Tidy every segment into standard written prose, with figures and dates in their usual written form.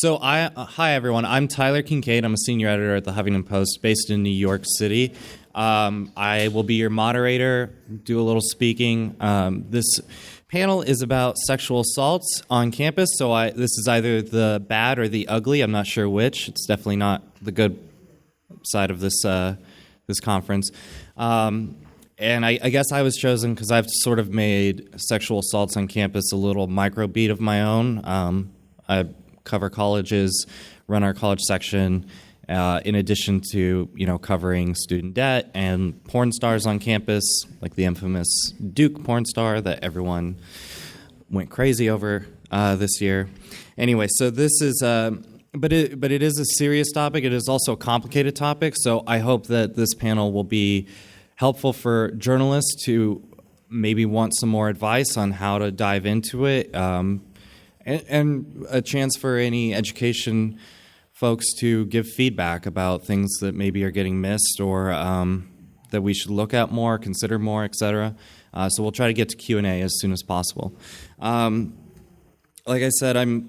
Hi everyone. I'm Tyler Kingkade. I'm a senior editor at the Huffington Post, based in New York City. I will be your moderator, do a little speaking. This panel is about sexual assaults on campus. This is either the bad or the ugly. I'm not sure which. It's definitely not the good side of this conference. And I guess I was chosen because I've sort of made sexual assaults on campus a little microbeat of my own. I cover colleges, run our college section, in addition to covering student debt and porn stars on campus, like the infamous Duke porn star that everyone went crazy over this year. Anyway, so this is, but it is a serious topic. It is also a complicated topic. So I hope that this panel will be helpful for journalists who maybe want some more advice on how to dive into it. And a chance for any education folks to give feedback about things that maybe are getting missed or that we should look at more, consider more, etc. So we'll try to get to Q&A as soon as possible. Like I said, I'm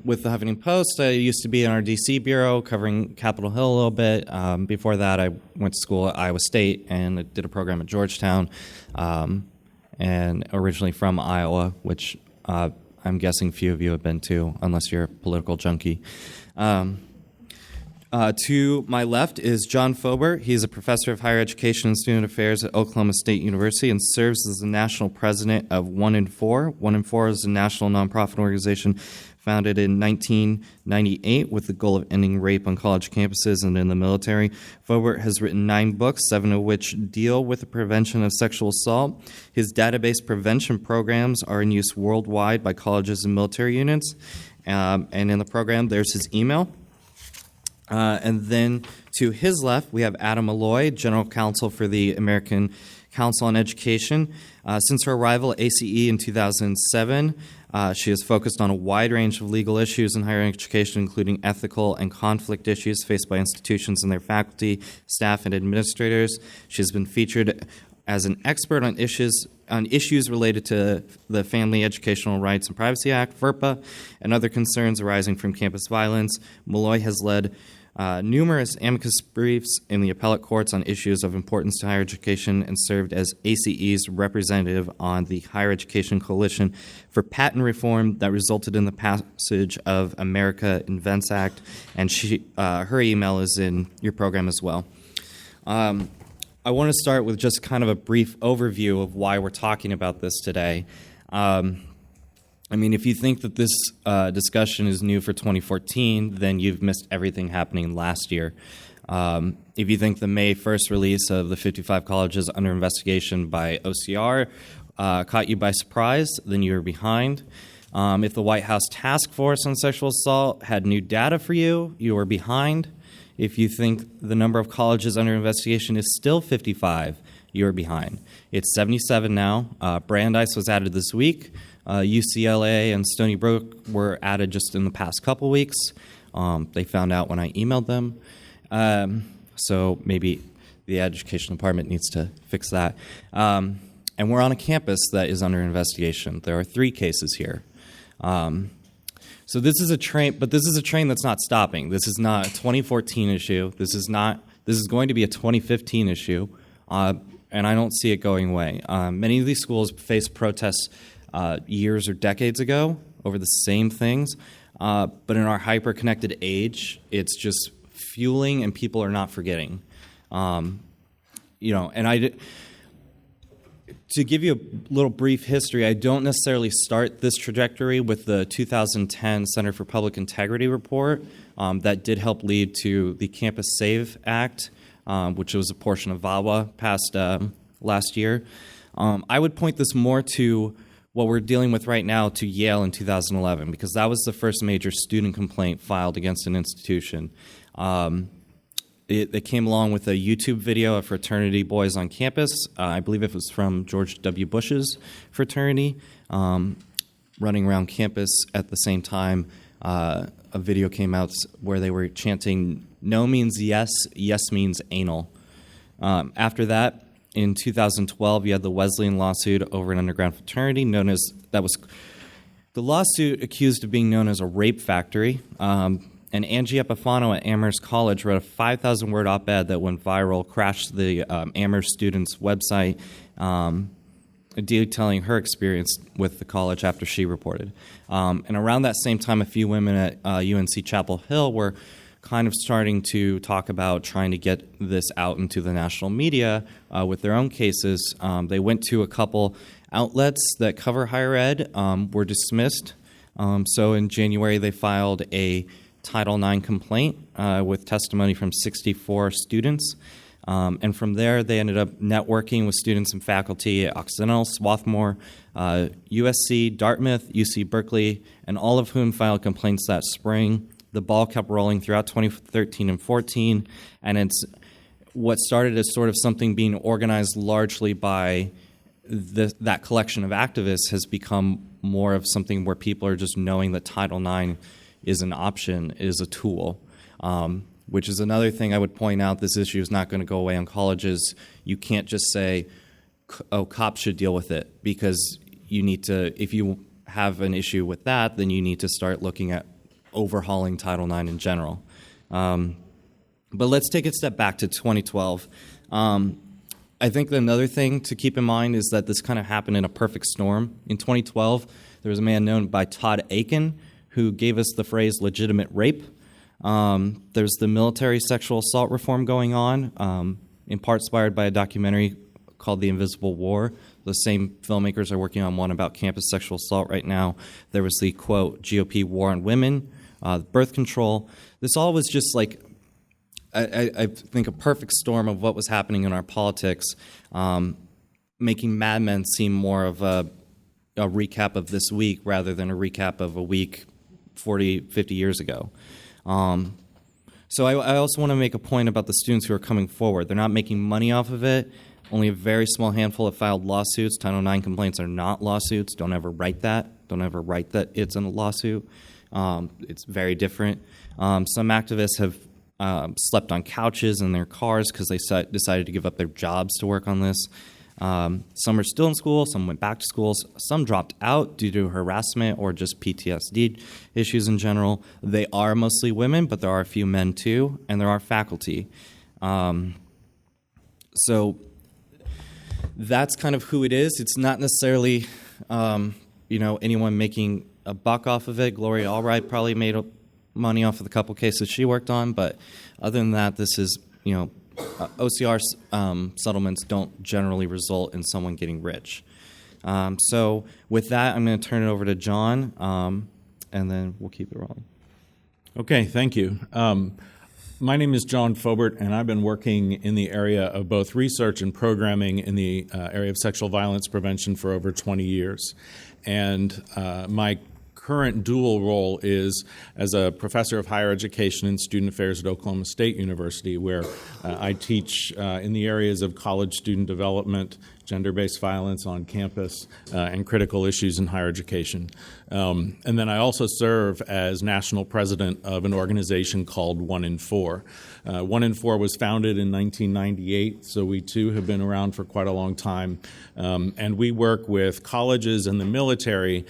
with the Huffington Post. I used to be in our D.C. bureau covering Capitol Hill a little bit. Before that, I went to school at Iowa State and did a program at Georgetown. And originally from Iowa, which I'm guessing few of you have been to, unless you're a political junkie. To my left is John Foubert. He's a professor of higher education and student affairs at Oklahoma State University and serves as the national president of 1 in 4. 1 in 4 is a national nonprofit organization founded in 1998 with the goal of ending rape on college campuses and in the military. Foubert has written 9 books, 7 of which deal with the prevention of sexual assault. His database prevention programs are in use worldwide by colleges and military units. And in the program, there's his email. And then to his left, we have Adam Meloy, General Counsel for the American Council on Education. Since her arrival at ACE in 2007, she has focused on a wide range of legal issues in higher education, including ethical and conflict issues faced by institutions and their faculty, staff, and administrators. She has been featured as an expert on issues related to the Family Educational Rights and Privacy Act, FERPA, and other concerns arising from campus violence. Meloy has led numerous amicus briefs in the appellate courts on issues of importance to higher education and served as ACE's representative on the Higher Education Coalition for patent reform that resulted in the passage of America Invents Act, and her email is in your program as well. I want to start with just kind of a brief overview of why we're talking about this today. If you think that this discussion is new for 2014, then you've missed everything happening last year. If you think the May 1st release of the 55 colleges under investigation by OCR caught you by surprise, then you're behind. If the White House Task Force on Sexual Assault had new data for you, you are behind. If you think the number of colleges under investigation is still 55, you're behind. It's 77 now. Brandeis was added this week. UCLA and Stony Brook were added just in the past couple weeks. They found out when I emailed them. So maybe the education department needs to fix that. And we're on a campus that is under investigation. There are 3 cases here. So this is a train, but this is a train that's not stopping. This is not a 2014 issue. This is going to be a 2015 issue. And I don't see it going away. Many of these schools faced protests years or decades ago over the same things, but in our hyper-connected age, it's just fueling, and people are not forgetting. To give you a little brief history, I don't necessarily start this trajectory with the 2010 Center for Public Integrity report that did help lead to the Campus Save Act, which was a portion of VAWA passed last year. I would point this more to what we're dealing with right now to Yale in 2011, because that was the first major student complaint filed against an institution. It came along with a YouTube video of fraternity boys on campus. I believe it was from George W. Bush's fraternity, running around campus at the same time. A video came out where they were chanting, "No means yes, yes means anal." After that, in 2012, you had the Wesleyan lawsuit over an underground fraternity that was The lawsuit accused of being known as a rape factory, and Angie Epifano at Amherst College wrote a 5,000-word op-ed that went viral, crashed the Amherst students' website, detailing her experience with the college after she reported. And around that same time, a few women at UNC Chapel Hill were kind of starting to talk about trying to get this out into the national media with their own cases. They went to a couple outlets that cover higher ed, were dismissed. So in January, they filed a Title IX complaint with testimony from 64 students. And from there, they ended up networking with students and faculty at Occidental, Swarthmore, USC, Dartmouth, UC Berkeley, and all of whom filed complaints that spring. The ball kept rolling throughout 2013 and 14, and it's what started as sort of something being organized largely by that collection of activists has become more of something where people are just knowing that Title IX is an option, is a tool, which is another thing I would point out. This issue is not going to go away on colleges. You can't just say, oh, cops should deal with it, because you need to, if you have an issue with that, then you need to start looking at overhauling Title IX in general. But let's take a step back to 2012. I think that another thing to keep in mind is that this kind of happened in a perfect storm. In 2012, there was a man known by Todd Aiken who gave us the phrase legitimate rape. There's the military sexual assault reform going on, in part inspired by a documentary called The Invisible War. The same filmmakers are working on one about campus sexual assault right now. There was the, quote, GOP war on women, birth control. This all was just like, I think, a perfect storm of what was happening in our politics, making Mad Men seem more of a recap of this week rather than a recap of a week 40, 50 years ago. So I also want to make a point about the students who are coming forward. They're not making money off of it. Only a very small handful have filed lawsuits. Title IX complaints are not lawsuits. Don't ever write that. Don't ever write that it's in a lawsuit. It's very different. Some activists have slept on couches in their cars because they decided to give up their jobs to work on this. Some are still in school. Some went back to school. Some dropped out due to harassment or just PTSD issues in general. They are mostly women, but there are a few men too, and there are faculty. So that's kind of who it is. It's not necessarily, anyone making a buck off of it. Gloria Allred probably made money off of the couple cases she worked on, but other than that, this is, OCR settlements don't generally result in someone getting rich. So with that, I'm going to turn it over to John, and then we'll keep it rolling. Okay, thank you. My name is John Foubert, and I've been working in the area of both research and programming in the area of sexual violence prevention for over 20 years. And my current dual role is as a professor of higher education and student affairs at Oklahoma State University, where I teach in the areas of college student development, gender-based violence on campus, and critical issues in higher education. And then I also serve as national president of an organization called 1 in 4. 1 in 4 was founded in 1998, so we too have been around for quite a long time. And we work with colleges and the military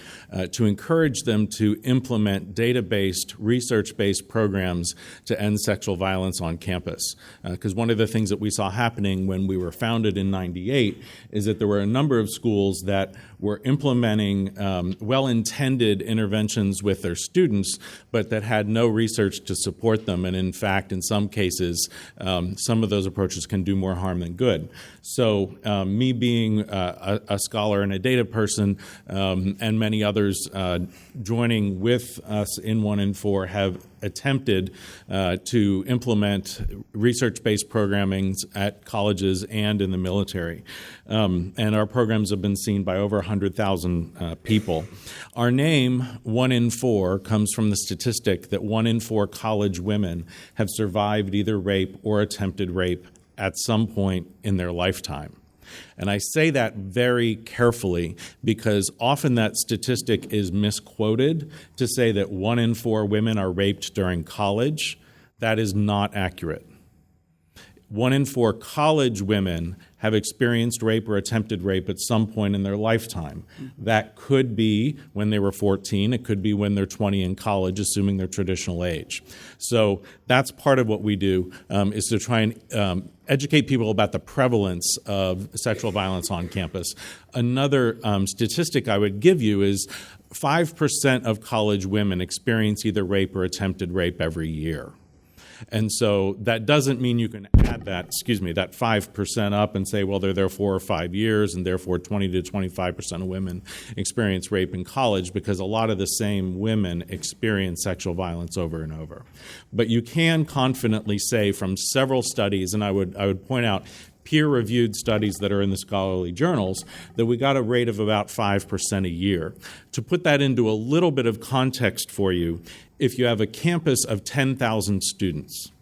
to encourage them to implement data-based, research-based programs to end sexual violence on campus. Because one of the things that we saw happening when we were founded in 98 is that there were a number of schools that were implementing well-intended interventions with their students, but that had no research to support them. And in fact, in some cases, some of those approaches can do more harm than good. So me being a scholar and a data person, and many others joining with us in 1 in 4 have attempted to implement research-based programming at colleges and in the military. And our programs have been seen by over 100,000 people. Our name, 1 in 4, comes from the statistic that 1 in 4 college women have survived either rape or attempted rape at some point in their lifetime. And I say that very carefully because often that statistic is misquoted to say that 1 in 4 women are raped during college. That is not accurate. 1 in 4 college women have experienced rape or attempted rape at some point in their lifetime. That could be when they were 14. It could be when they're 20 in college, assuming their traditional age. So that's part of what we do, is to try and educate people about the prevalence of sexual violence on campus. Another statistic I would give you is 5% of college women experience either rape or attempted rape every year. And so that doesn't mean you can add that 5% up and say, well, they're there 4 or 5 years, and therefore 20 to 25% of women experience rape in college, because a lot of the same women experience sexual violence over and over. But you can confidently say from several studies, and I would point out peer-reviewed studies that are in the scholarly journals, that we got a rate of about 5% a year. To put that into a little bit of context for you, if you have a campus of 10,000 students,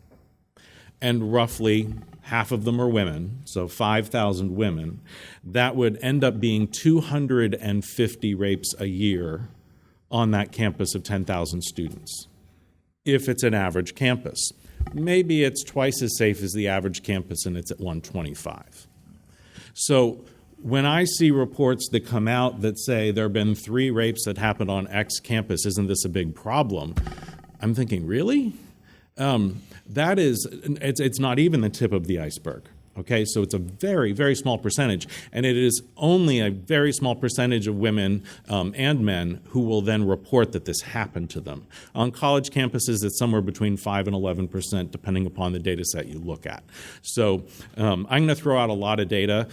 and roughly half of them are women, so 5,000 women, that would end up being 250 rapes a year on that campus of 10,000 students, if it's an average campus. Maybe it's twice as safe as the average campus, and it's at 125. So when I see reports that come out that say there have been 3 rapes that happened on X campus, isn't this a big problem? I'm thinking, really? It's not even the tip of the iceberg. Okay, so it's a very, very small percentage, and it is only a very small percentage of women and men who will then report that this happened to them. On college campuses, it's somewhere between 5 and 11%, depending upon the data set you look at. So I'm going to throw out a lot of data.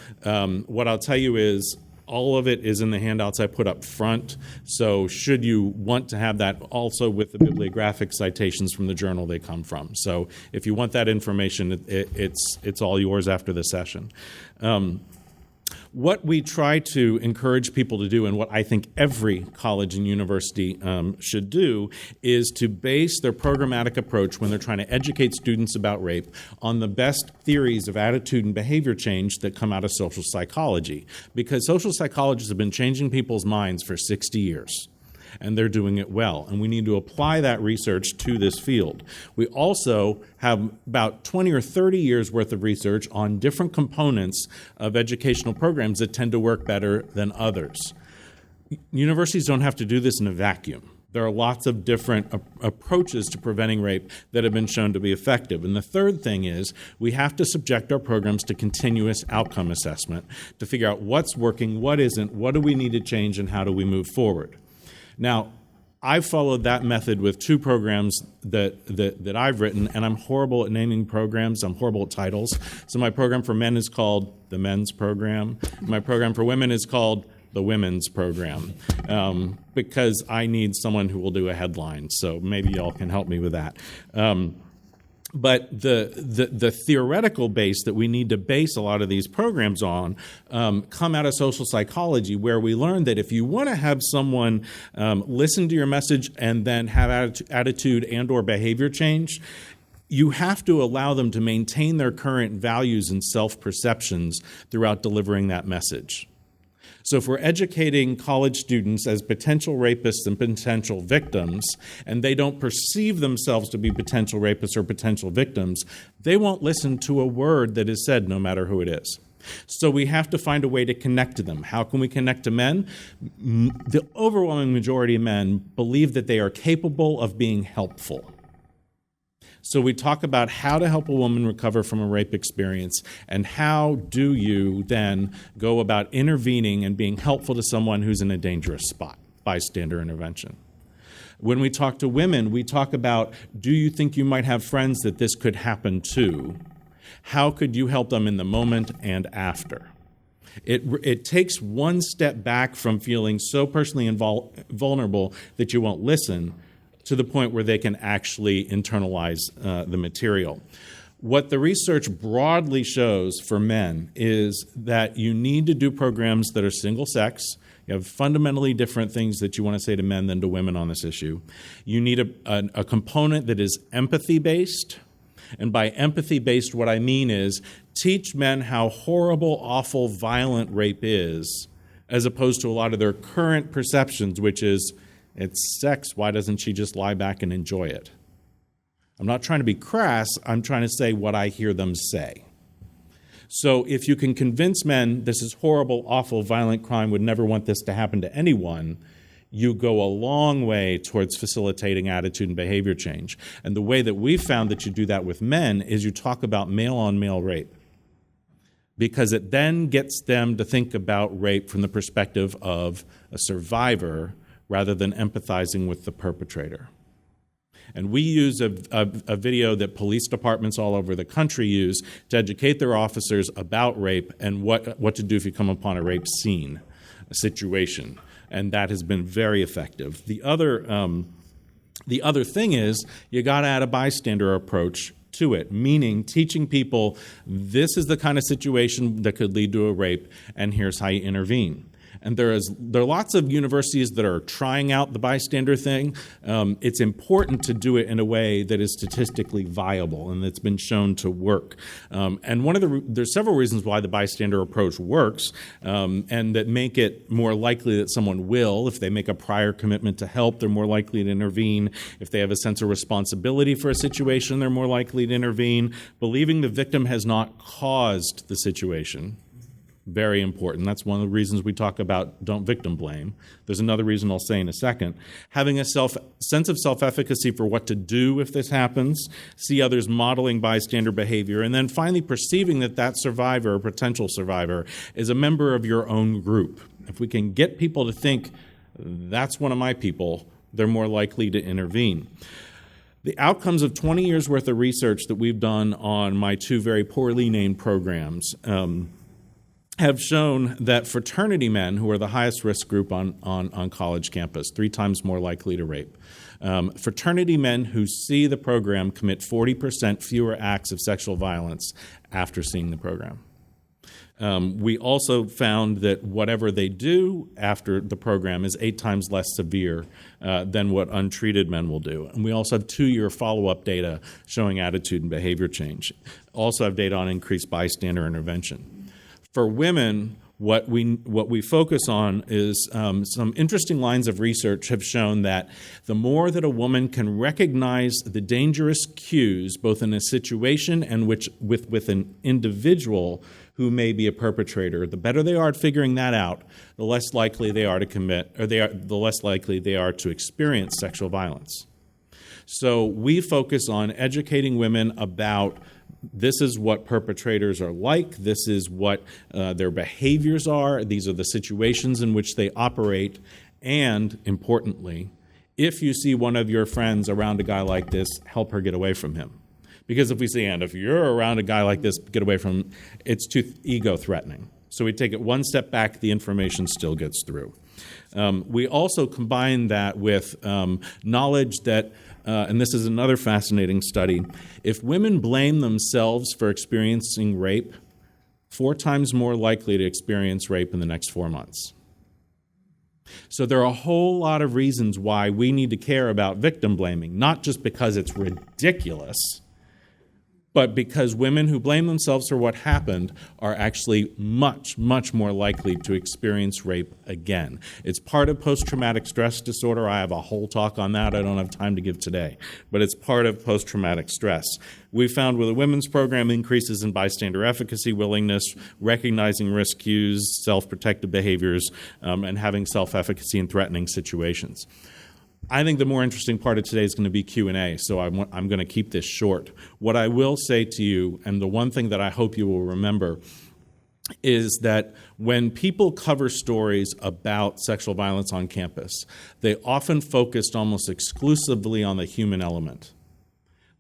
What I'll tell you is all of it is in the handouts I put up front, so should you want to have that also with the bibliographic citations from the journal they come from. So if you want that information, it's all yours after the session. What we try to encourage people to do, and what I think every college and university should do, is to base their programmatic approach when they're trying to educate students about rape on the best theories of attitude and behavior change that come out of social psychology. Because social psychologists have been changing people's minds for 60 years. And they're doing it well. And we need to apply that research to this field. We also have about 20 or 30 years worth of research on different components of educational programs that tend to work better than others. Universities don't have to do this in a vacuum. There are lots of different approaches to preventing rape that have been shown to be effective. And the third thing is we have to subject our programs to continuous outcome assessment to figure out what's working, what isn't, what do we need to change, and how do we move forward. Now, I've followed that method with 2 programs that I've written, and I'm horrible at naming programs. I'm horrible at titles. So my program for men is called the Men's Program. My program for women is called the Women's Program, because I need someone who will do a headline. So maybe y'all can help me with that. But the theoretical base that we need to base a lot of these programs on come out of social psychology, where we learn that if you want to have someone listen to your message and then have attitude and or behavior change, you have to allow them to maintain their current values and self-perceptions throughout delivering that message. So if we're educating college students as potential rapists and potential victims, and they don't perceive themselves to be potential rapists or potential victims, they won't listen to a word that is said, no matter who it is. So we have to find a way to connect to them. How can we connect to men? The overwhelming majority of men believe that they are capable of being helpful. So we talk about how to help a woman recover from a rape experience, and how do you then go about intervening and being helpful to someone who's in a dangerous spot, bystander intervention. When we talk to women, we talk about, do you think you might have friends that this could happen to? How could you help them in the moment and after? It takes one step back from feeling so personally vulnerable that you won't listen, to the point where they can actually internalize the material. What the research broadly shows for men is that you need to do programs that are single-sex. You have fundamentally different things that you want to say to men than to women on this issue. You need a component that is empathy-based. And by empathy-based, what I mean is teach men how horrible, awful, violent rape is, as opposed to a lot of their current perceptions, which is, it's sex, why doesn't she just lie back and enjoy it? I'm not trying to be crass. I'm trying to say what I hear them say. So if you can convince men this is horrible, awful, violent crime, would never want this to happen to anyone, you go a long way towards facilitating attitude and behavior change. And the way that we've found that you do that with men is you talk about male-on-male rape, because it then gets them to think about rape from the perspective of a survivor rather than empathizing with the perpetrator. And we use a video that police departments all over the country use to educate their officers about rape and what to do if you come upon a rape scene, a situation. And that has been very effective. The other thing is you got to add a bystander approach to it, meaning teaching people this is the kind of situation that could lead to a rape, and here's how you intervene. And there are lots of universities that are trying out the bystander thing. It's important to do it in a way that is statistically viable and that's been shown to work. And there's several reasons why the bystander approach works, and that make it more likely that someone will. If they make a prior commitment to help, they're more likely to intervene. If they have a sense of responsibility for a situation, they're more likely to intervene. Believing the victim has not caused the situation. Very important. That's one of the reasons we talk about don't victim blame. There's another reason I'll say in a second. Having a sense of self-efficacy for what to do if this happens, see others modeling bystander behavior, and then finally perceiving that survivor or potential survivor is a member of your own group. If we can get people to think, that's one of my people, they're more likely to intervene. The outcomes of 20 years worth of research that we've done on my two very poorly named programs have shown that fraternity men, who are the highest risk group on college campus, 3 times more likely to rape, fraternity men who see the program commit 40% fewer acts of sexual violence after seeing the program. We also found that whatever they do after the program is 8 times less severe than what untreated men will do. And we also have 2-year follow-up data showing attitude and behavior change. Also have data on increased bystander intervention. For women, what we focus on is some interesting lines of research have shown that the more that a woman can recognize the dangerous cues, both in a situation and with an individual who may be a perpetrator, the better they are at figuring that out, the less likely they are to commit, or the less likely they are to experience sexual violence. So we focus on educating women about this is what perpetrators are like, this is what their behaviors are, these are the situations in which they operate, and, importantly, if you see one of your friends around a guy like this, help her get away from him. Because if we say, and if you're around a guy like this, get away from him, it's too ego-threatening. So we take it one step back, the information still gets through. We also combine that with knowledge that, and this is another fascinating study, if women blame themselves for experiencing rape, 4 times more likely to experience rape in the next 4 months. So there are a whole lot of reasons why we need to care about victim blaming, not just because it's ridiculous, but because women who blame themselves for what happened are actually much, much more likely to experience rape again. It's part of post-traumatic stress disorder. I have a whole talk on that I don't have time to give today, but it's part of post-traumatic stress. We found with a women's program increases in bystander efficacy, willingness, recognizing risk cues, self-protective behaviors, and having self-efficacy in threatening situations. I think the more interesting part of today is going to be Q&A, so I'm going to keep this short. What I will say to you, and the one thing that I hope you will remember, is that when people cover stories about sexual violence on campus, they often focused almost exclusively on the human element.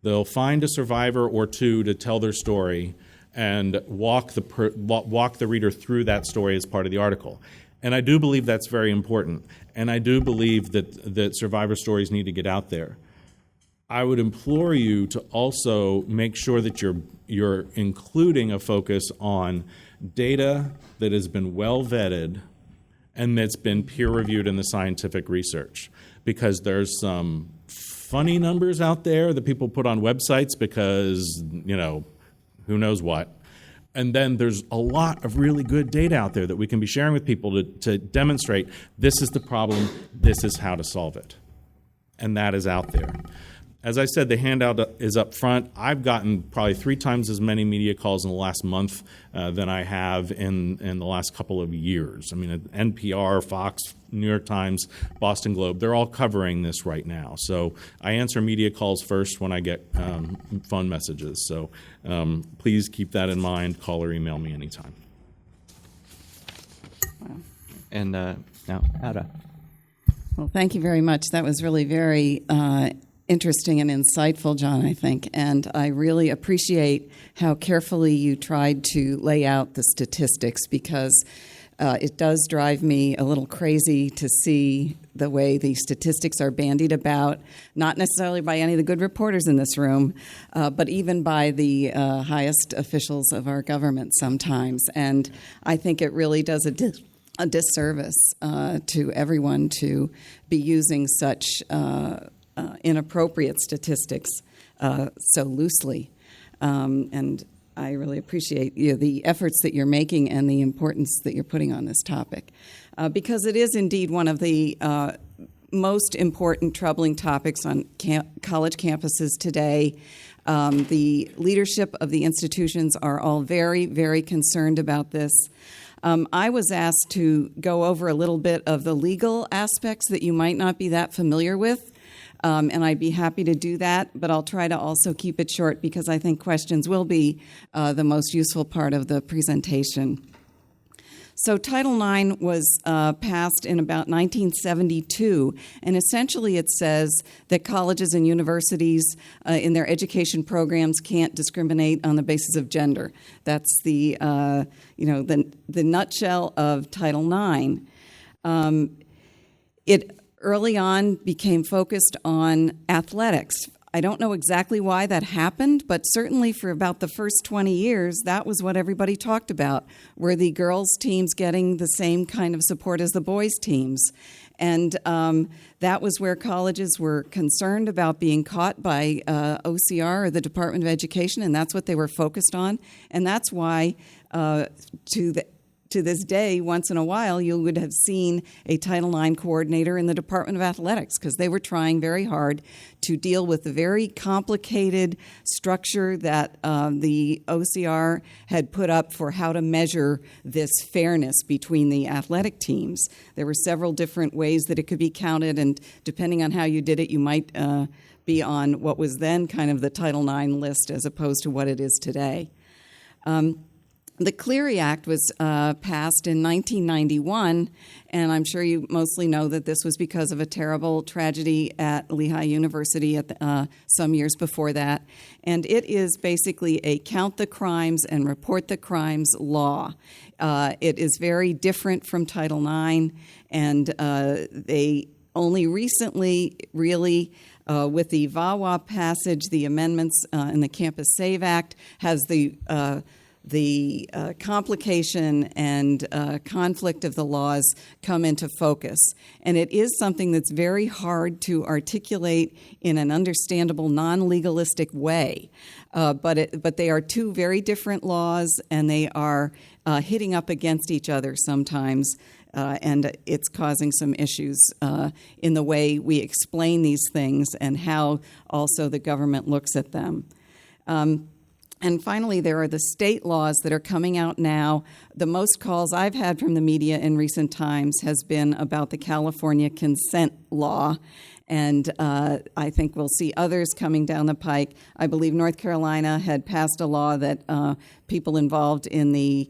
They'll find a survivor or two to tell their story and walk the reader through that story as part of the article. And I do believe that's very important. And I do believe that survivor stories need to get out there. I would implore you to also make sure that you're including a focus on data that has been well vetted and that's been peer-reviewed in the scientific research. Because there's some funny numbers out there that people put on websites because, who knows what. And then there's a lot of really good data out there that we can be sharing with people to demonstrate this is the problem, this is how to solve it. And that is out there. As I said, the handout is up front. I've gotten probably 3 times as many media calls in the last month than I have in the last couple of years. I mean, NPR, Fox, New York Times, Boston Globe, they're all covering this right now. So I answer media calls first when I get phone messages. So please keep that in mind. Call or email me anytime. Wow. And now, Ada. Well, thank you very much. That was really very interesting and insightful, John, I think. And I really appreciate how carefully you tried to lay out the statistics, because it does drive me a little crazy to see the way the statistics are bandied about, not necessarily by any of the good reporters in this room, but even by the highest officials of our government sometimes. And I think it really does a disservice to everyone to be using such inappropriate statistics so loosely. And I really appreciate the efforts that you're making and the importance that you're putting on this topic, because it is indeed one of the most important troubling topics on college campuses today. The leadership of the institutions are all very, very concerned about this. I was asked to go over a little bit of the legal aspects that you might not be that familiar with, and I'd be happy to do that, but I'll try to also keep it short because I think questions will be the most useful part of the presentation. So Title IX was passed in about 1972, and essentially it says that colleges and universities in their education programs can't discriminate on the basis of gender. That's the nutshell of Title IX. It early on became focused on athletics. I don't know exactly why that happened, but certainly for about the first 20 years, that was what everybody talked about. Were the girls' teams getting the same kind of support as the boys' teams? And that was where colleges were concerned about being caught by OCR, or the Department of Education, and that's what they were focused on. And that's why, to this day, once in a while, you would have seen a Title IX coordinator in the Department of Athletics, because they were trying very hard to deal with the very complicated structure that the OCR had put up for how to measure this fairness between the athletic teams. There were several different ways that it could be counted, and depending on how you did it, you might be on what was then kind of the Title IX list as opposed to what it is today. The Clery Act was passed in 1991, and I'm sure you mostly know that this was because of a terrible tragedy at Lehigh University some years before that. And it is basically a count the crimes and report the crimes law. It is very different from Title IX, and they only recently really with the VAWA passage, the amendments in the Campus Save Act has the complication and conflict of the laws come into focus. And it is something that's very hard to articulate in an understandable, non-legalistic way. But they are two very different laws, and they are hitting up against each other sometimes. And it's causing some issues in the way we explain these things and how also the government looks at them. And finally, there are the state laws that are coming out now. The most calls I've had from the media in recent times has been about the California consent law. And I think we'll see others coming down the pike. I believe North Carolina had passed a law that people involved in the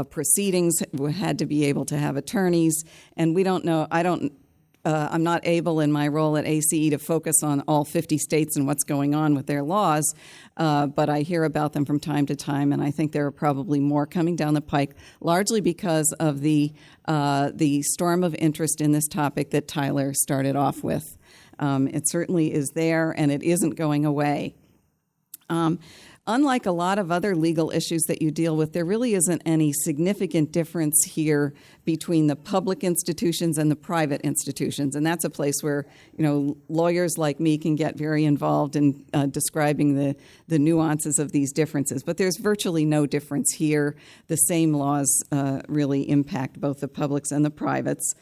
proceedings had to be able to have attorneys. And we don't know, I'm not able in my role at ACE to focus on all 50 states and what's going on with their laws, but I hear about them from time to time, and I think there are probably more coming down the pike, largely because of the storm of interest in this topic that Tyler started off with. It certainly is there, and it isn't going away. Unlike a lot of other legal issues that you deal with, there really isn't any significant difference here between the public institutions and the private institutions. And that's a place where, lawyers like me can get very involved in describing the nuances of these differences. But there's virtually no difference here. The same laws really impact both the publics and the privates.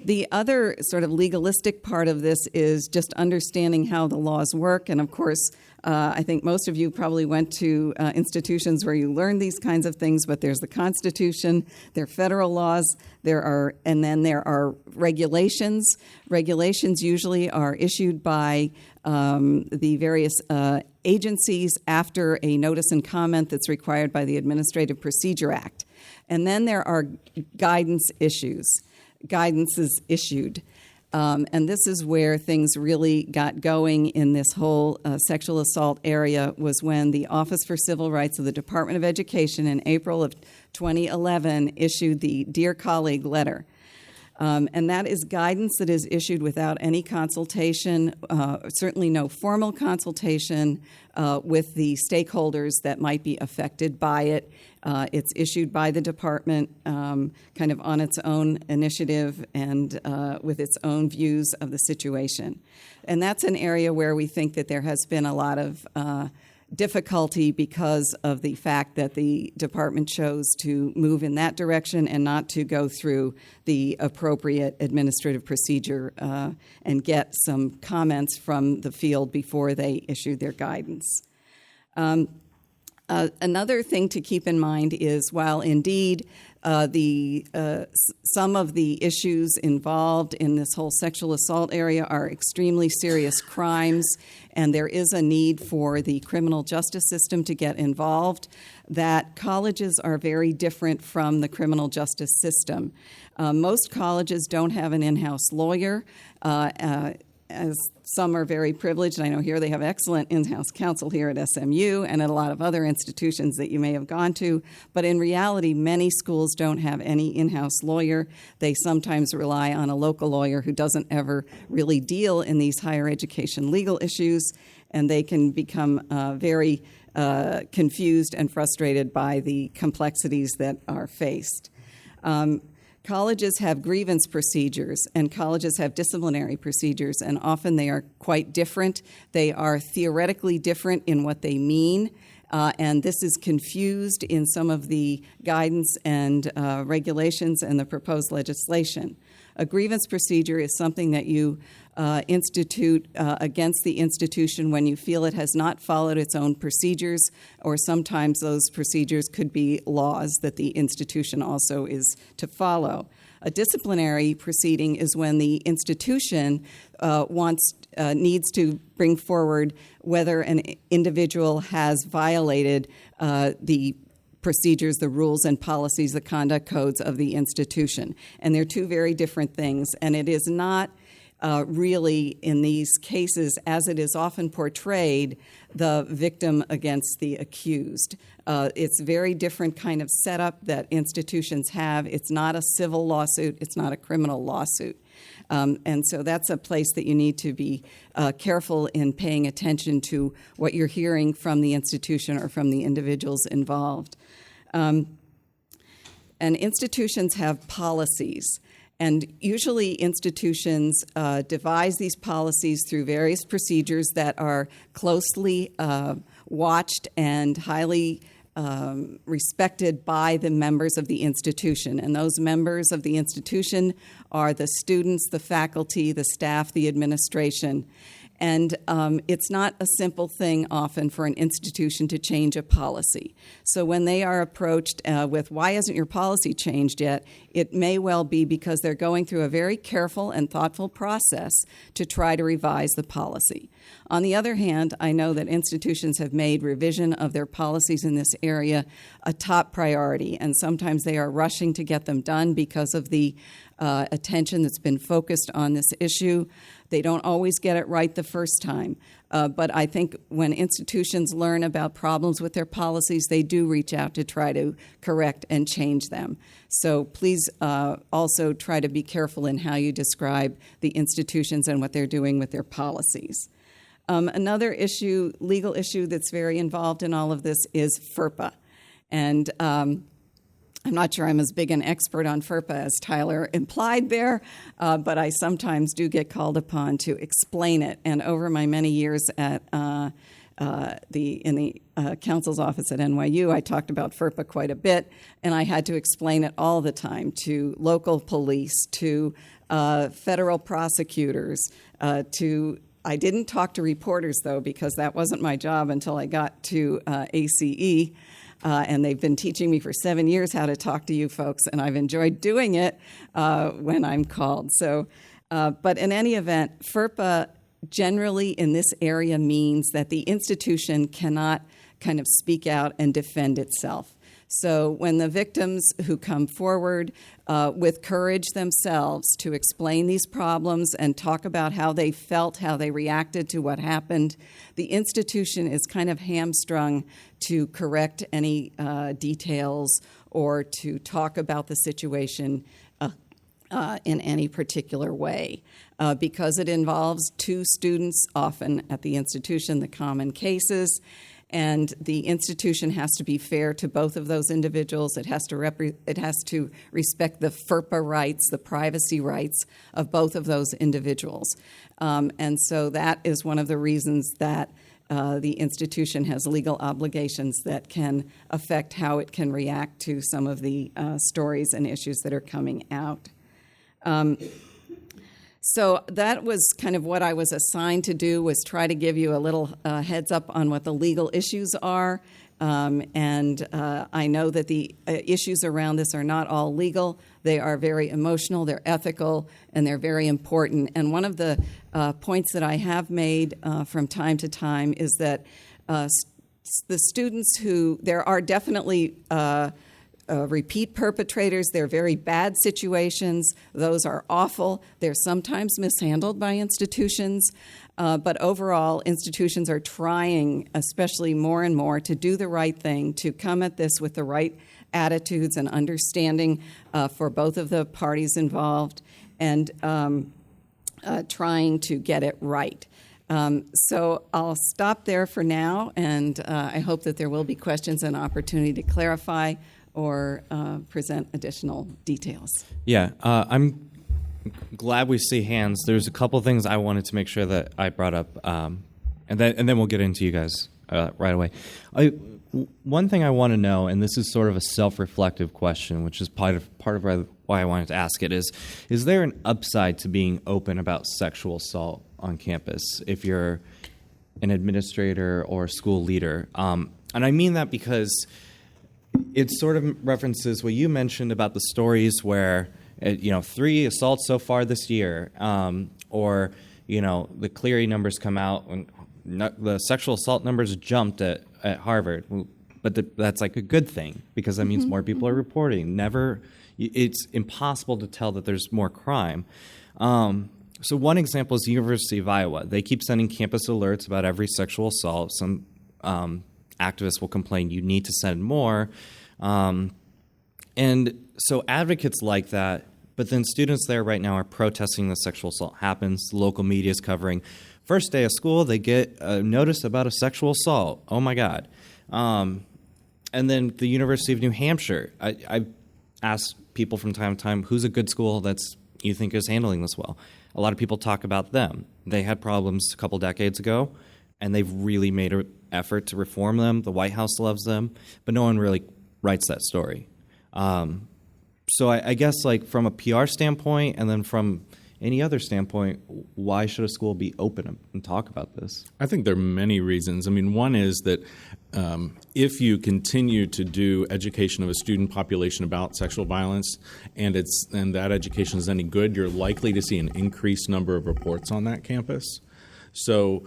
The other sort of legalistic part of this is just understanding how the laws work. And of course, I think most of you probably went to institutions where you learned these kinds of things, but there's the Constitution, there are federal laws, and then there are regulations. Regulations usually are issued by the various agencies after a notice and comment that's required by the Administrative Procedure Act. And then there are guidance issued. And this is where things really got going in this whole sexual assault area, was when the Office for Civil Rights of the Department of Education in April of 2011 issued the Dear Colleague letter. And that is guidance that is issued without any consultation, certainly no formal consultation with the stakeholders that might be affected by it. It's issued by the department kind of on its own initiative and with its own views of the situation. And that's an area where we think that there has been a lot of difficulty because of the fact that the department chose to move in that direction and not to go through the appropriate administrative procedure and get some comments from the field before they issued their guidance. Another thing to keep in mind is, while indeed some of the issues involved in this whole sexual assault area are extremely serious crimes, and there is a need for the criminal justice system to get involved, that colleges are very different from the criminal justice system. Most colleges don't have an in-house lawyer. As some are very privileged. I know here they have excellent in-house counsel here at SMU and at a lot of other institutions that you may have gone to. But in reality, many schools don't have any in-house lawyer. They sometimes rely on a local lawyer who doesn't ever really deal in these higher education legal issues, and they can become very confused and frustrated by the complexities that are faced. Colleges have grievance procedures, and colleges have disciplinary procedures, and often they are quite different. They are theoretically different in what they mean, and this is confused in some of the guidance and regulations and the proposed legislation. A grievance procedure is something that you institute against the institution when you feel it has not followed its own procedures, or sometimes those procedures could be laws that the institution also is to follow. A disciplinary proceeding is when the institution needs to bring forward whether an individual has violated the procedures, the rules and policies, the conduct codes of the institution. And they're two very different things. And it is not really, in these cases, as it is often portrayed, the victim against the accused. It's a very different kind of setup that institutions have. It's not a civil lawsuit. It's not a criminal lawsuit. And so that's a place that you need to be careful in paying attention to what you're hearing from the institution or from the individuals involved. And institutions have policies. And usually institutions devise these policies through various procedures that are closely watched and highly respected by the members of the institution. And those members of the institution are the students, the faculty, the staff, the administration. And it's not a simple thing often for an institution to change a policy. So when they are approached with, why hasn't your policy changed yet, it may well be because they're going through a very careful and thoughtful process to try to revise the policy. On the other hand, I know that institutions have made revision of their policies in this area a top priority, and sometimes they are rushing to get them done because of the attention that's been focused on this issue. They don't always get it right the first time. But I think when institutions learn about problems with their policies, they do reach out to try to correct and change them. So please also try to be careful in how you describe the institutions and what they're doing with their policies. Another issue, legal issue that's very involved in all of this is FERPA. And I'm not sure I'm as big an expert on FERPA as Tyler implied there, but I sometimes do get called upon to explain it. And over my many years at in the counsel's office at NYU, I talked about FERPA quite a bit, and I had to explain it all the time to local police, to federal prosecutors, I didn't talk to reporters, though, because that wasn't my job until I got to ACE. And they've been teaching me for 7 years how to talk to you folks, and I've enjoyed doing it when I'm called. So, but in any event, FERPA generally in this area means that the institution cannot kind of speak out and defend itself. So when the victims who come forward with courage themselves to explain these problems and talk about how they felt, how they reacted to what happened, the institution is kind of hamstrung to correct any details or to talk about the situation in any particular way. Because it involves two students often at the institution, the common cases, and the institution has to be fair to both of those individuals. It has to respect the FERPA rights, the privacy rights of both of those individuals. And so that is one of the reasons that the institution has legal obligations that can affect how it can react to some of the stories and issues that are coming out. So that was kind of what I was assigned to do, was try to give you a little heads up on what the legal issues are. And I know that the issues around this are not all legal. They are very emotional, they're ethical, and they're very important. And one of the points that I have made from time to time is that the students there are definitely repeat perpetrators. They're very bad situations. Those are awful. They're sometimes mishandled by institutions. But overall, institutions are trying, especially more and more, to do the right thing, to come at this with the right attitudes and understanding for both of the parties involved, and trying to get it right. So I'll stop there for now, and I hope that there will be questions and opportunity to clarify or present additional details. Yeah, I'm glad we see hands. There's a couple things I wanted to make sure that I brought up, and then we'll get into you guys right away. One thing I want to know, and this is sort of a self-reflective question, which is part of why I wanted to ask it, is there an upside to being open about sexual assault on campus if you're an administrator or school leader? And I mean that because it sort of references what you mentioned about the stories where, 3 assaults so far this year, or, the Cleary numbers come out and the sexual assault numbers jumped at Harvard. But that's like a good thing because that means more people are reporting. It's impossible to tell that there's more crime. So one example is the University of Iowa. They keep sending campus alerts about every sexual assault. Some activists will complain, you need to send more. And so advocates like that, but then students there right now are protesting the sexual assault happens. The local media is covering. First day of school, they get a notice about a sexual assault. Oh, my God. And then the University of New Hampshire. I ask people from time to time, who's a good school that's you think is handling this well? A lot of people talk about them. They had problems a couple decades ago, and they've really made an effort to reform them. The White House loves them, but no one really writes that story. So I guess like from a PR standpoint and then from any other standpoint, why should a school be open and talk about this? I think there are many reasons. I mean, one is that if you continue to do education of a student population about sexual violence and that education is any good, you're likely to see an increased number of reports on that campus. So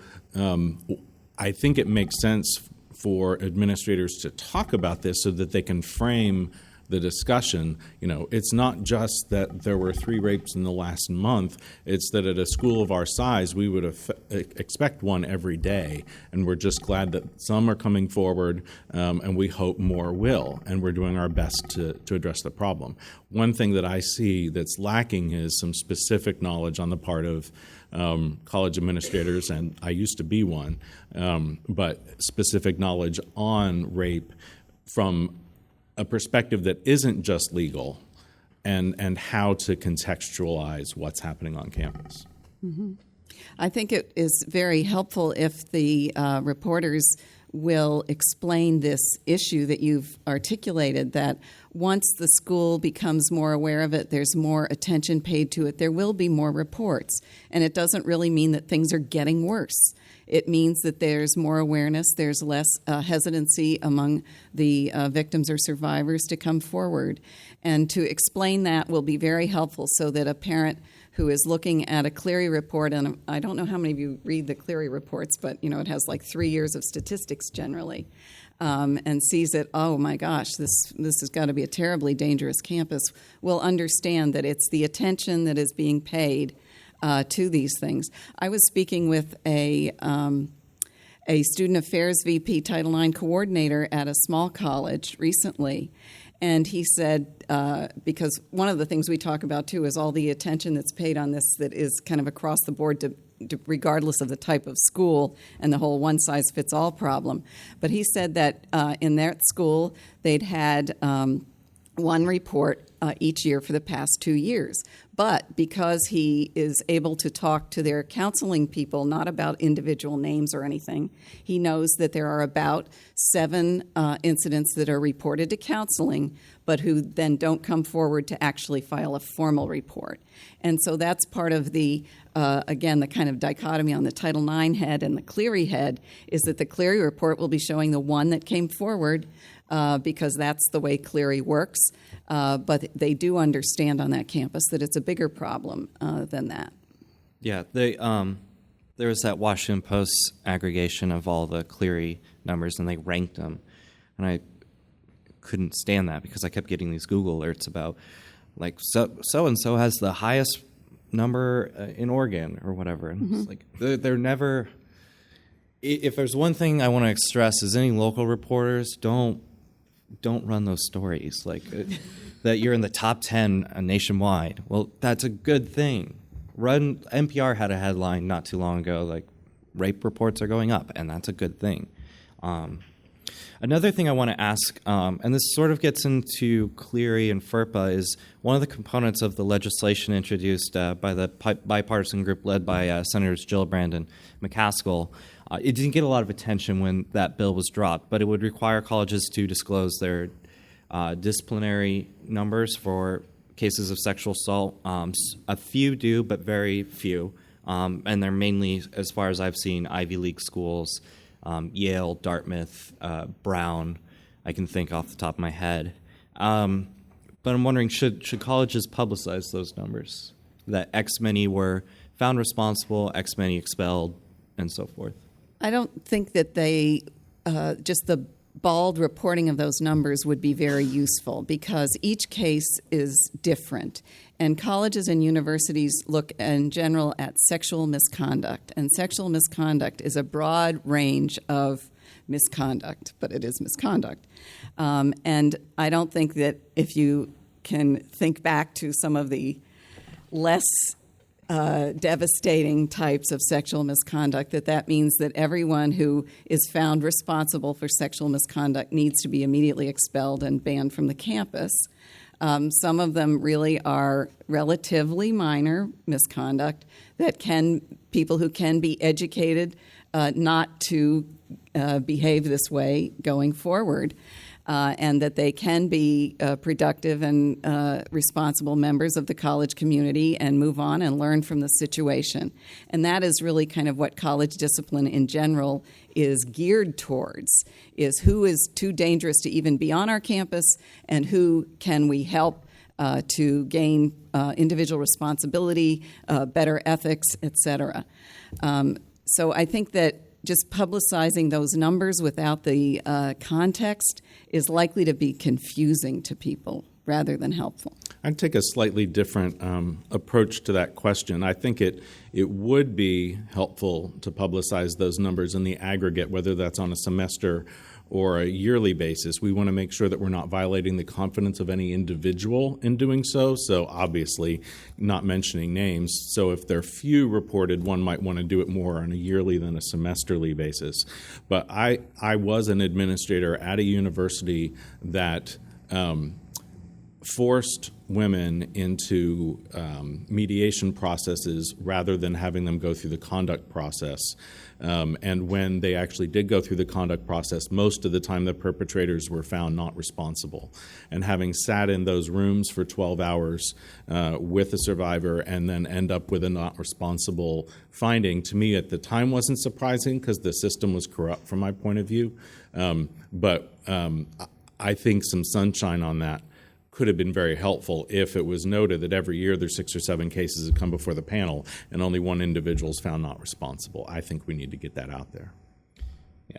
I think it makes sense for administrators to talk about this so that they can frame the discussion. It's not just that there were 3 rapes in the last month. It's that at a school of our size, we would expect one every day. And we're just glad that some are coming forward, and we hope more will. And we're doing our best to address the problem. One thing that I see that's lacking is some specific knowledge on the part of college administrators, and I used to be one, but specific knowledge on rape from a perspective that isn't just legal, and how to contextualize what's happening on campus. Mm-hmm. I think it is very helpful if the reporters will explain this issue that you've articulated, that once the school becomes more aware of it, there's more attention paid to it, there will be more reports. And it doesn't really mean that things are getting worse. It means that there's more awareness, there's less hesitancy among the victims or survivors to come forward. And to explain that will be very helpful so that a parent who is looking at a Clery report, and I don't know how many of you read the Clery reports, but it has like 3 years of statistics generally, and sees it, oh my gosh, this has got to be a terribly dangerous campus, will understand that it's the attention that is being paid to these things. I was speaking with a student affairs VP Title IX coordinator at a small college recently, and he said, because one of the things we talk about too is all the attention that's paid on this that is kind of across the board regardless of the type of school and the whole one-size-fits-all problem. But he said that in that school they'd had one report each year for the past 2 years. But because he is able to talk to their counseling people, not about individual names or anything, he knows that there are about 7 incidents that are reported to counseling, but who then don't come forward to actually file a formal report. And so that's part of the, again, the kind of dichotomy on the Title IX head and the Clery head, is that the Clery report will be showing the one that came forward, because that's the way Clery works. But they do understand on that campus that it's a bigger problem than that. Yeah, there was that Washington Post aggregation of all the Clery numbers, and they ranked them. And I couldn't stand that because I kept getting these Google alerts about, like, so-and-so has the highest number in Oregon or whatever. And it's like, they're never... If there's one thing I want to stress is any local reporters, don't run those stories like that you're in the top 10 nationwide. Well, that's a good thing. NPR had a headline not too long ago, like, rape reports are going up, and that's a good thing. Another thing I want to ask, and this sort of gets into Clery and FERPA, is one of the components of the legislation introduced by the bipartisan group led by Senators Gillibrand and McCaskill. It didn't get a lot of attention when that bill was dropped, but it would require colleges to disclose their disciplinary numbers for cases of sexual assault. A few do, but very few. And they're mainly, as far as I've seen, Ivy League schools, Yale, Dartmouth, Brown, I can think off the top of my head. But I'm wondering, should colleges publicize those numbers? That X many were found responsible, X many expelled, and so forth? I don't think that they, just the bald reporting of those numbers would be very useful, because each case is different. And colleges and universities look in general at sexual misconduct. And sexual misconduct is a broad range of misconduct, but it is misconduct. And I don't think that if you can think back to some of the less devastating types of sexual misconduct, that means that everyone who is found responsible for sexual misconduct needs to be immediately expelled and banned from the campus. Some of them really are relatively minor misconduct that people who can be educated not to behave this way going forward. And that they can be productive and responsible members of the college community and move on and learn from the situation. And that is really kind of what college discipline in general is geared towards, is who is too dangerous to even be on our campus and who can we help to gain individual responsibility, better ethics, et cetera. So I think that just publicizing those numbers without the context is likely to be confusing to people rather than helpful. I'd take a slightly different approach to that question. I think it would be helpful to publicize those numbers in the aggregate, whether that's on a semester or a yearly basis. We want to make sure that we're not violating the confidence of any individual in doing so. So obviously not mentioning names. So if there are few reported, one might want to do it more on a yearly than a semesterly basis. But I was an administrator at a university that forced women into mediation processes rather than having them go through the conduct process. And when they actually did go through the conduct process, most of the time the perpetrators were found not responsible. And having sat in those rooms for 12 hours with the survivor and then end up with a not responsible finding, to me at the time wasn't surprising because the system was corrupt from my point of view. But I think some sunshine on that could have been very helpful if it was noted that every year there's 6 or 7 cases that come before the panel and only one individual is found not responsible. I think we need to get that out there. Yeah.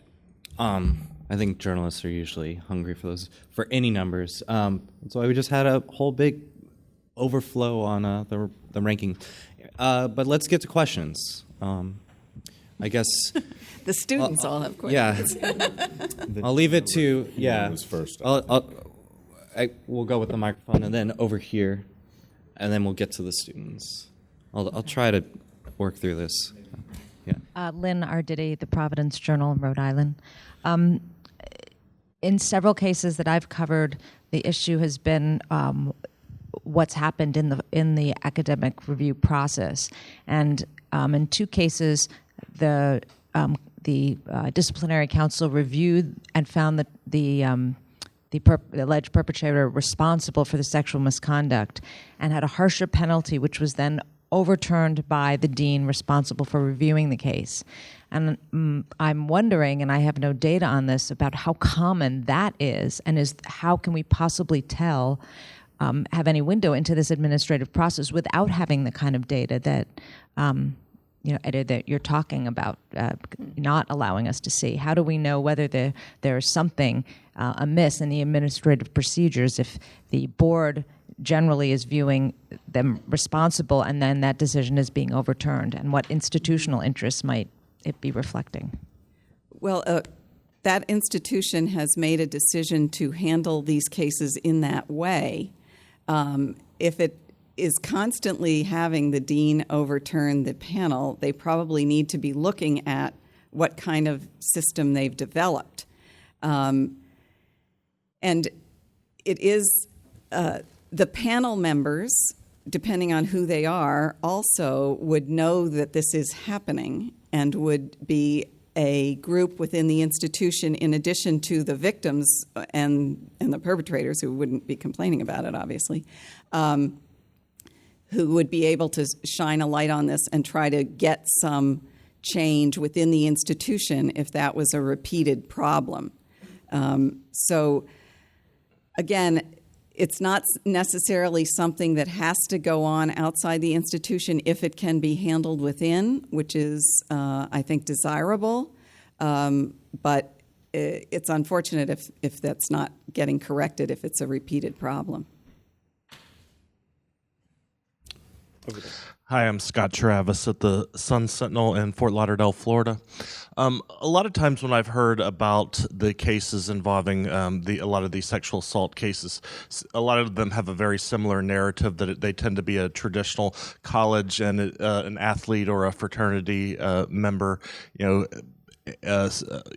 I think journalists are usually hungry for any numbers. So we just had a whole big overflow on the ranking. But let's get to questions. I guess The students all have questions. Yeah. I'll leave it to Who's first? We'll go with the microphone, and then over here, and then we'll get to the students. I'll try to work through this. Yeah. Lynn Arditi, the Providence Journal, Rhode Island. In several cases that I've covered, the issue has been what's happened in the academic review process, and in 2 cases, the disciplinary council reviewed and found that the alleged perpetrator responsible for the sexual misconduct and had a harsher penalty, which was then overturned by the dean responsible for reviewing the case. And I'm wondering, and I have no data on this, about how common that is, and how can we possibly tell, have any window into this administrative process without having the kind of data that that you're talking about, not allowing us to see. How do we know whether there is something amiss in the administrative procedures if the board generally is viewing them responsible and then that decision is being overturned? And what institutional interests might it be reflecting? Well, that institution has made a decision to handle these cases in that way. If it is constantly having the dean overturn the panel, they probably need to be looking at what kind of system they've developed. And it is the panel members, depending on who they are, also would know that this is happening and would be a group within the institution in addition to the victims and the perpetrators who wouldn't be complaining about it, obviously, who would be able to shine a light on this and try to get some change within the institution if that was a repeated problem. So, again, it's not necessarily something that has to go on outside the institution if it can be handled within, which is, I think, desirable. But it's unfortunate if that's not getting corrected, if it's a repeated problem. Hi, I'm Scott Travis at the Sun Sentinel in Fort Lauderdale, Florida. A lot of times when I've heard about the cases involving a lot of these sexual assault cases, a lot of them have a very similar narrative that they tend to be a traditional college and an athlete or a fraternity member,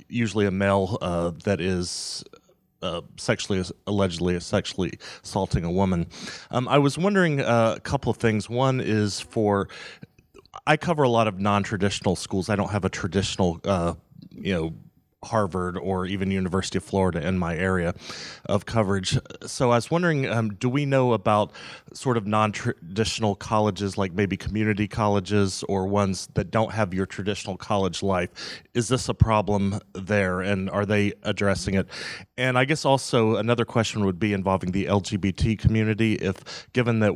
usually a male that is allegedly sexually assaulting a woman. I was wondering a couple of things. One is I cover a lot of non-traditional schools. I don't have a traditional, Harvard or even University of Florida in my area of coverage. So I was wondering, do we know about sort of non-traditional colleges, like maybe community colleges or ones that don't have your traditional college life? Is this a problem there, and are they addressing it? And I guess also another question would be involving the LGBT community. If given that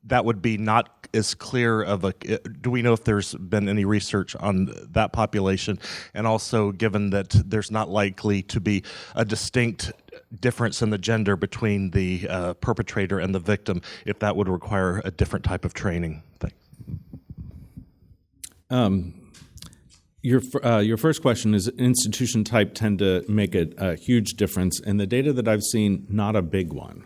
that would be not as clear of do we know if there's been any research on that population? And also, given that there's not likely to be a distinct difference in the gender between the perpetrator and the victim, if that would require a different type of training? Thanks. Your first question is institution type tend to make a huge difference. And the data that I've seen, not a big one.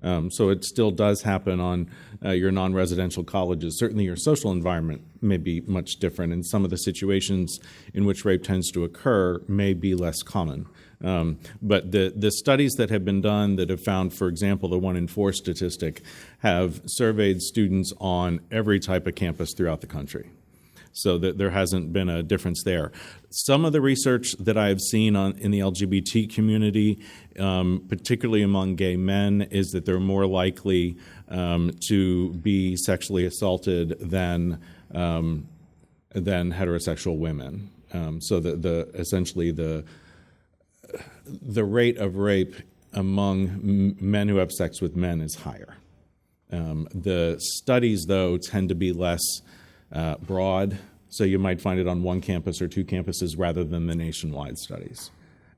So it still does happen on your non-residential colleges. Certainly your social environment may be much different, and some of the situations in which rape tends to occur may be less common. But the studies that have been done that have found, for example, the 1 in 4 statistic, have surveyed students on every type of campus throughout the country. So that there hasn't been a difference there. Some of the research that I've seen in the LGBT community, particularly among gay men, is that they're more likely to be sexually assaulted than heterosexual women. So essentially the rate of rape among men who have sex with men is higher. The studies, though, tend to be less broad, so you might find it on 1 campus or 2 campuses rather than the nationwide studies.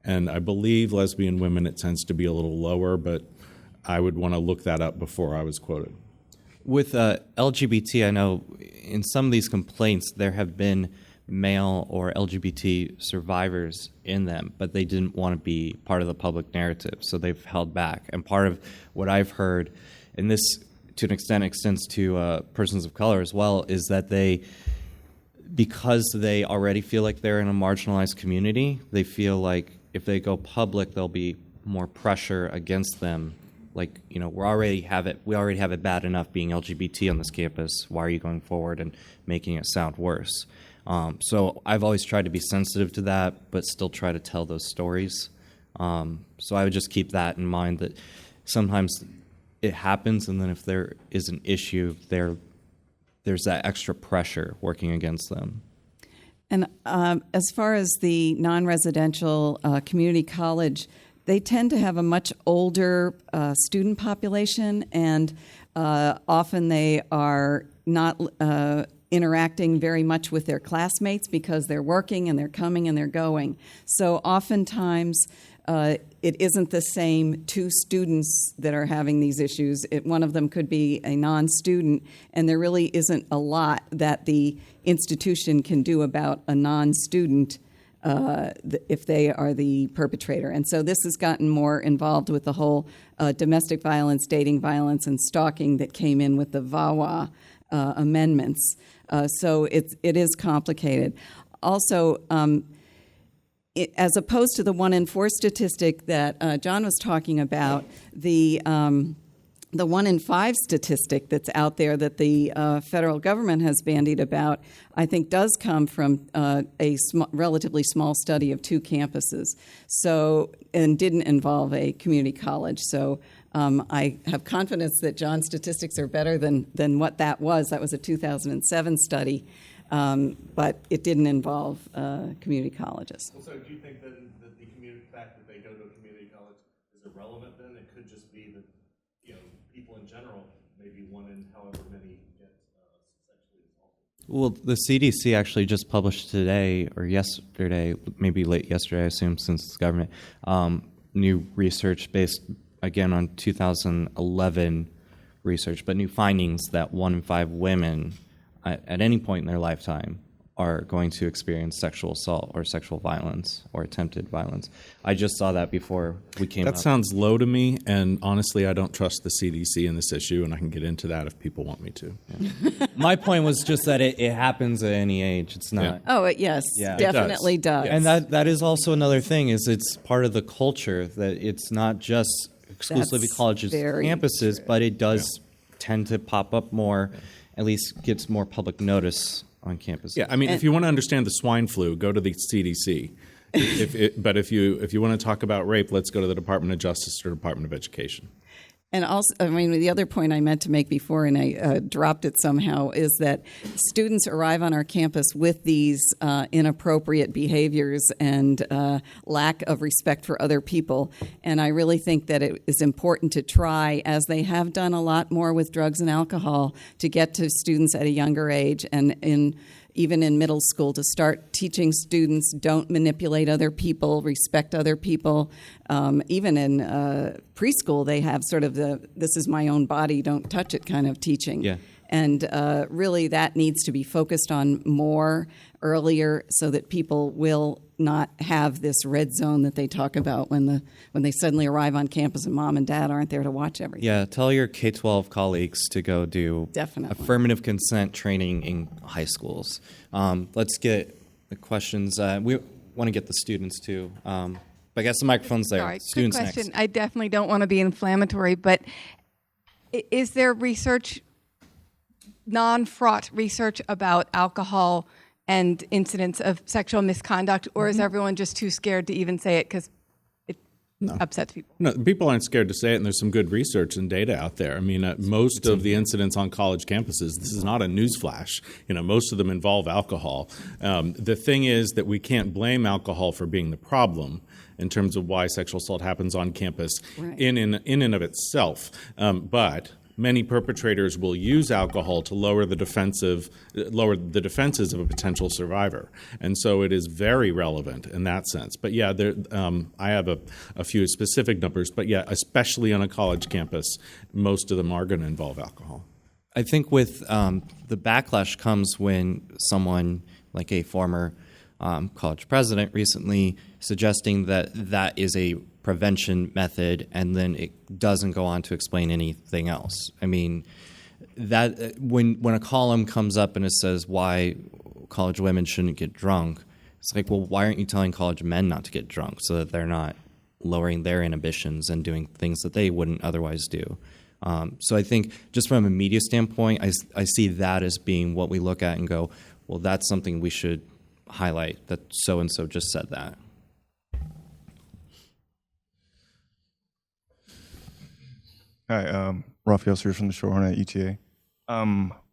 And I believe lesbian women, it tends to be a little lower, but I would want to look that up before I was quoted. With LGBT, I know in some of these complaints there have been male or LGBT survivors in them, but they didn't want to be part of the public narrative, so they've held back. And part of what I've heard, and this to an extent extends to persons of color as well, is that because they already feel like they're in a marginalized community, they feel like if they go public, there'll be more pressure against them. Like, we already have it bad enough being LGBT on this campus. Why are you going forward and making it sound worse? So I've always tried to be sensitive to that, but still try to tell those stories. So I would just keep that in mind, that sometimes it happens, and then if there is an issue, there's that extra pressure working against them. And as far as the non-residential community college, they tend to have a much older student population, and often they are not interacting very much with their classmates because they're working and they're coming and they're going. So oftentimes it isn't the same 2 students that are having these issues. One of them could be a non-student, and there really isn't a lot that the institution can do about a non-student if they are the perpetrator. And so this has gotten more involved with the whole domestic violence, dating violence, and stalking that came in with the VAWA amendments. So it is complicated. Also, as opposed to the 1 in 4 statistic that John was talking about, the 1 in 5 statistic that's out there that the federal government has bandied about, I think does come from a relatively small study of 2 campuses, and didn't involve a community college. So I have confidence that John's statistics are better than what that was. That was a 2007 study, but it didn't involve community colleges. Well, so do you think then that the fact that they go to a community college is irrelevant then? It could just be that people in general, maybe 1 in however many get sexually assaulted. Well, the CDC actually just published today or yesterday, maybe late yesterday, I assume, since it's government, new research based, again, on 2011 research, but new findings that 1 in 5 women at any point in their lifetime are going to experience sexual assault or sexual violence or attempted violence. I just saw that before we came up. That sounds low to me, and honestly, I don't trust the CDC in this issue, and I can get into that if people want me to. Yeah. My point was just that it happens at any age. It's not. Yeah. Oh, yes, definitely does. And that is also another thing, is it's part of the culture that it's not just exclusively colleges, campuses, true. But it does tend to pop up more, at least gets more public notice on campus. Yeah, I mean, if you want to understand the swine flu, go to the CDC. But if you want to talk about rape, let's go to the Department of Justice or Department of Education. And also, I mean, the other point I meant to make before, and I dropped it somehow, is that students arrive on our campus with these inappropriate behaviors and lack of respect for other people. And I really think that it is important to try, as they have done a lot more with drugs and alcohol, to get to students at a younger age, and even in middle school, to start teaching students don't manipulate other people, respect other people. Even in preschool, they have sort of the "this is my own body, don't touch it" kind of teaching. Yeah. And really that needs to be focused on more earlier so that people will not have this red zone that they talk about when they suddenly arrive on campus and mom and dad aren't there to watch everything. Yeah, tell your K-12 colleagues to go do Definitely. affirmative consent training in high schools. Let's get the questions. We want to get the students too. But I guess the microphone's there. Sorry, Students quick question. next. I definitely don't want to be inflammatory, but is there research, non-fraught research about alcohol and incidents of sexual misconduct, or is everyone just too scared to even say it because it upsets people? No, people aren't scared to say it, and there's some good research and data out there. I mean, most of the incidents on college campuses, this is not a newsflash. Most of them involve alcohol. The thing is that we can't blame alcohol for being the problem in terms of why sexual assault happens on campus in and of itself. But many perpetrators will use alcohol to lower the defenses of a potential survivor, and so it is very relevant in that sense. But yeah, I have a few specific numbers, but yeah, especially on a college campus, most of them are going to involve alcohol. I think with the backlash comes when someone like a former college president recently suggesting that is a prevention method, and then it doesn't go on to explain anything else. I mean, that when a column comes up and it says why college women shouldn't get drunk, it's like, well, why aren't you telling college men not to get drunk so that they're not lowering their inhibitions and doing things that they wouldn't otherwise do? So I think just from a media standpoint, I see that as being what we look at and go, well, that's something we should highlight, that so-and-so just said that. Hi, Raphael Sears from the Shorehorn at ETA.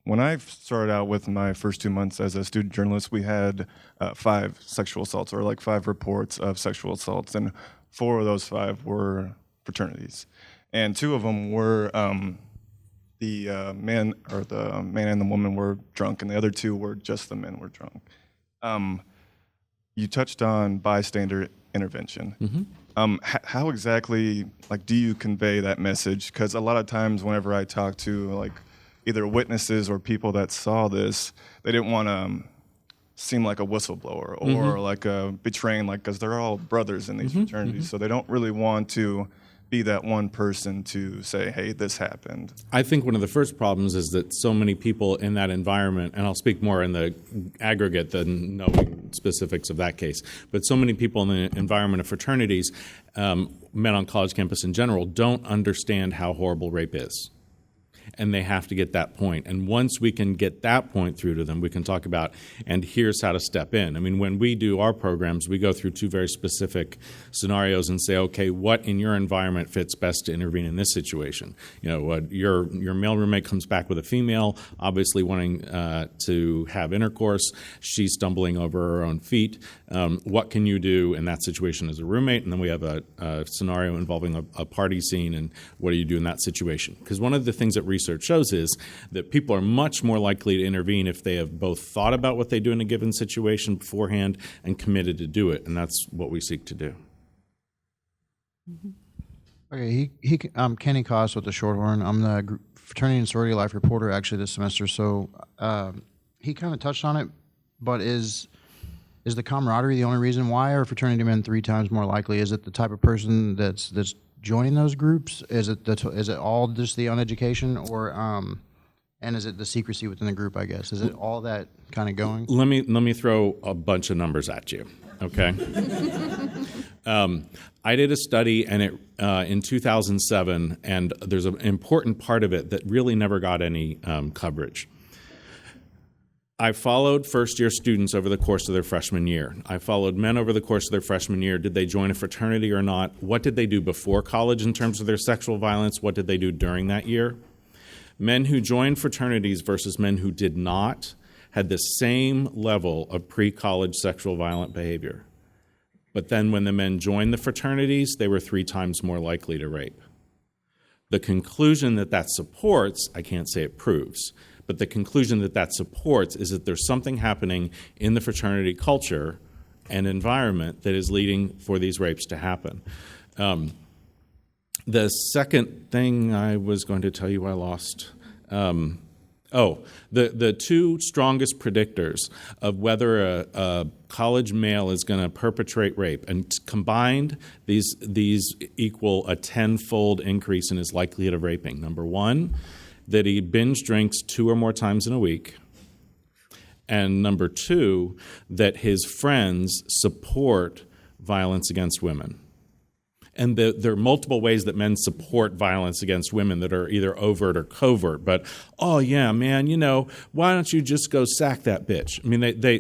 When I started out with my first 2 months as a student journalist, we had 5 sexual assaults, or like 5 reports of sexual assaults, and 4 of those 5 were fraternities. And 2 of them were the man and the woman were drunk, and the other 2 were just the men were drunk. You touched on bystander intervention. Mm-hmm. How exactly do you convey that message? Because a lot of times whenever I talk to either witnesses or people that saw this, they didn't want to seem like a whistleblower or like a betraying, because they're all brothers in these fraternities, so they don't really want to be that one person to say, hey, this happened. I think one of the first problems is that so many people in that environment, and I'll speak more in the aggregate than knowing specifics of that case, but so many people in the environment of fraternities, men on college campus in general, don't understand how horrible rape is. And they have to get that point. And once we can get that point through to them, we can talk about, and here's how to step in. I mean, when we do our programs, we go through 2 very specific scenarios and say, okay, what in your environment fits best to intervene in this situation? Your male roommate comes back with a female, obviously wanting to have intercourse. She's stumbling over her own feet. What can you do in that situation as a roommate? And then we have a scenario involving a party scene, and what do you do in that situation? Because one of the things that research shows is that people are much more likely to intervene if they have both thought about what they do in a given situation beforehand and committed to do it, and that's what we seek to do. Okay, I'm Kenny Koss with the Shorthorn. I'm the fraternity and sorority life reporter actually this semester, so he kind of touched on it, but is the camaraderie the only reason why are fraternity men 3 times more likely? Is it the type of person that's joining those groups? Is it all just the uneducation, or and is it the secrecy within the group? I guess is it all that kind of going? Let me throw a bunch of numbers at you. Okay. I did a study, and it in 2007, and there's an important part of it that really never got any coverage. I followed first-year students over the course of their freshman year. I followed men over the course of their freshman year. Did they join a fraternity or not? What did they do before college in terms of their sexual violence? What did they do during that year? Men who joined fraternities versus men who did not had the same level of pre-college sexual violent behavior. But then when the men joined the fraternities, they were 3 times more likely to rape. The conclusion that supports, I can't say it proves, but the conclusion that supports is that there's something happening in the fraternity culture and environment that is leading for these rapes to happen. The second thing I was going to tell you I lost. Oh, the two strongest predictors of whether a college male is going to perpetrate rape, and combined, these equal a 10-fold increase in his likelihood of raping. Number one, that he binge drinks 2 or more times in a week. And number two, that his friends support violence against women. And there are multiple ways that men support violence against women that are either overt or covert. But, oh, yeah, man, why don't you just go sack that bitch? I mean, they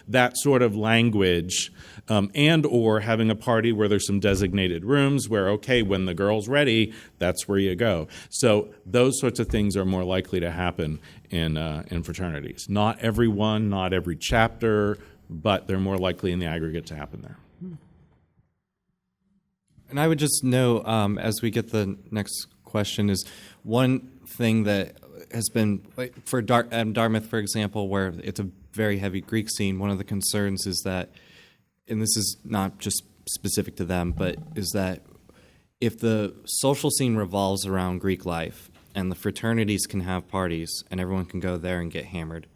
that sort of language, and or having a party where there's some designated rooms where, okay, when the girl's ready, that's where you go. So those sorts of things are more likely to happen in fraternities. Not every one, not every chapter, but they're more likely in the aggregate to happen there. And I would just know, as we get the next question, is one thing that has been, for Dartmouth, for example, where it's a very heavy Greek scene, one of the concerns is that, and this is not just specific to them, but is that if the social scene revolves around Greek life and the fraternities can have parties and everyone can go there and get hammered,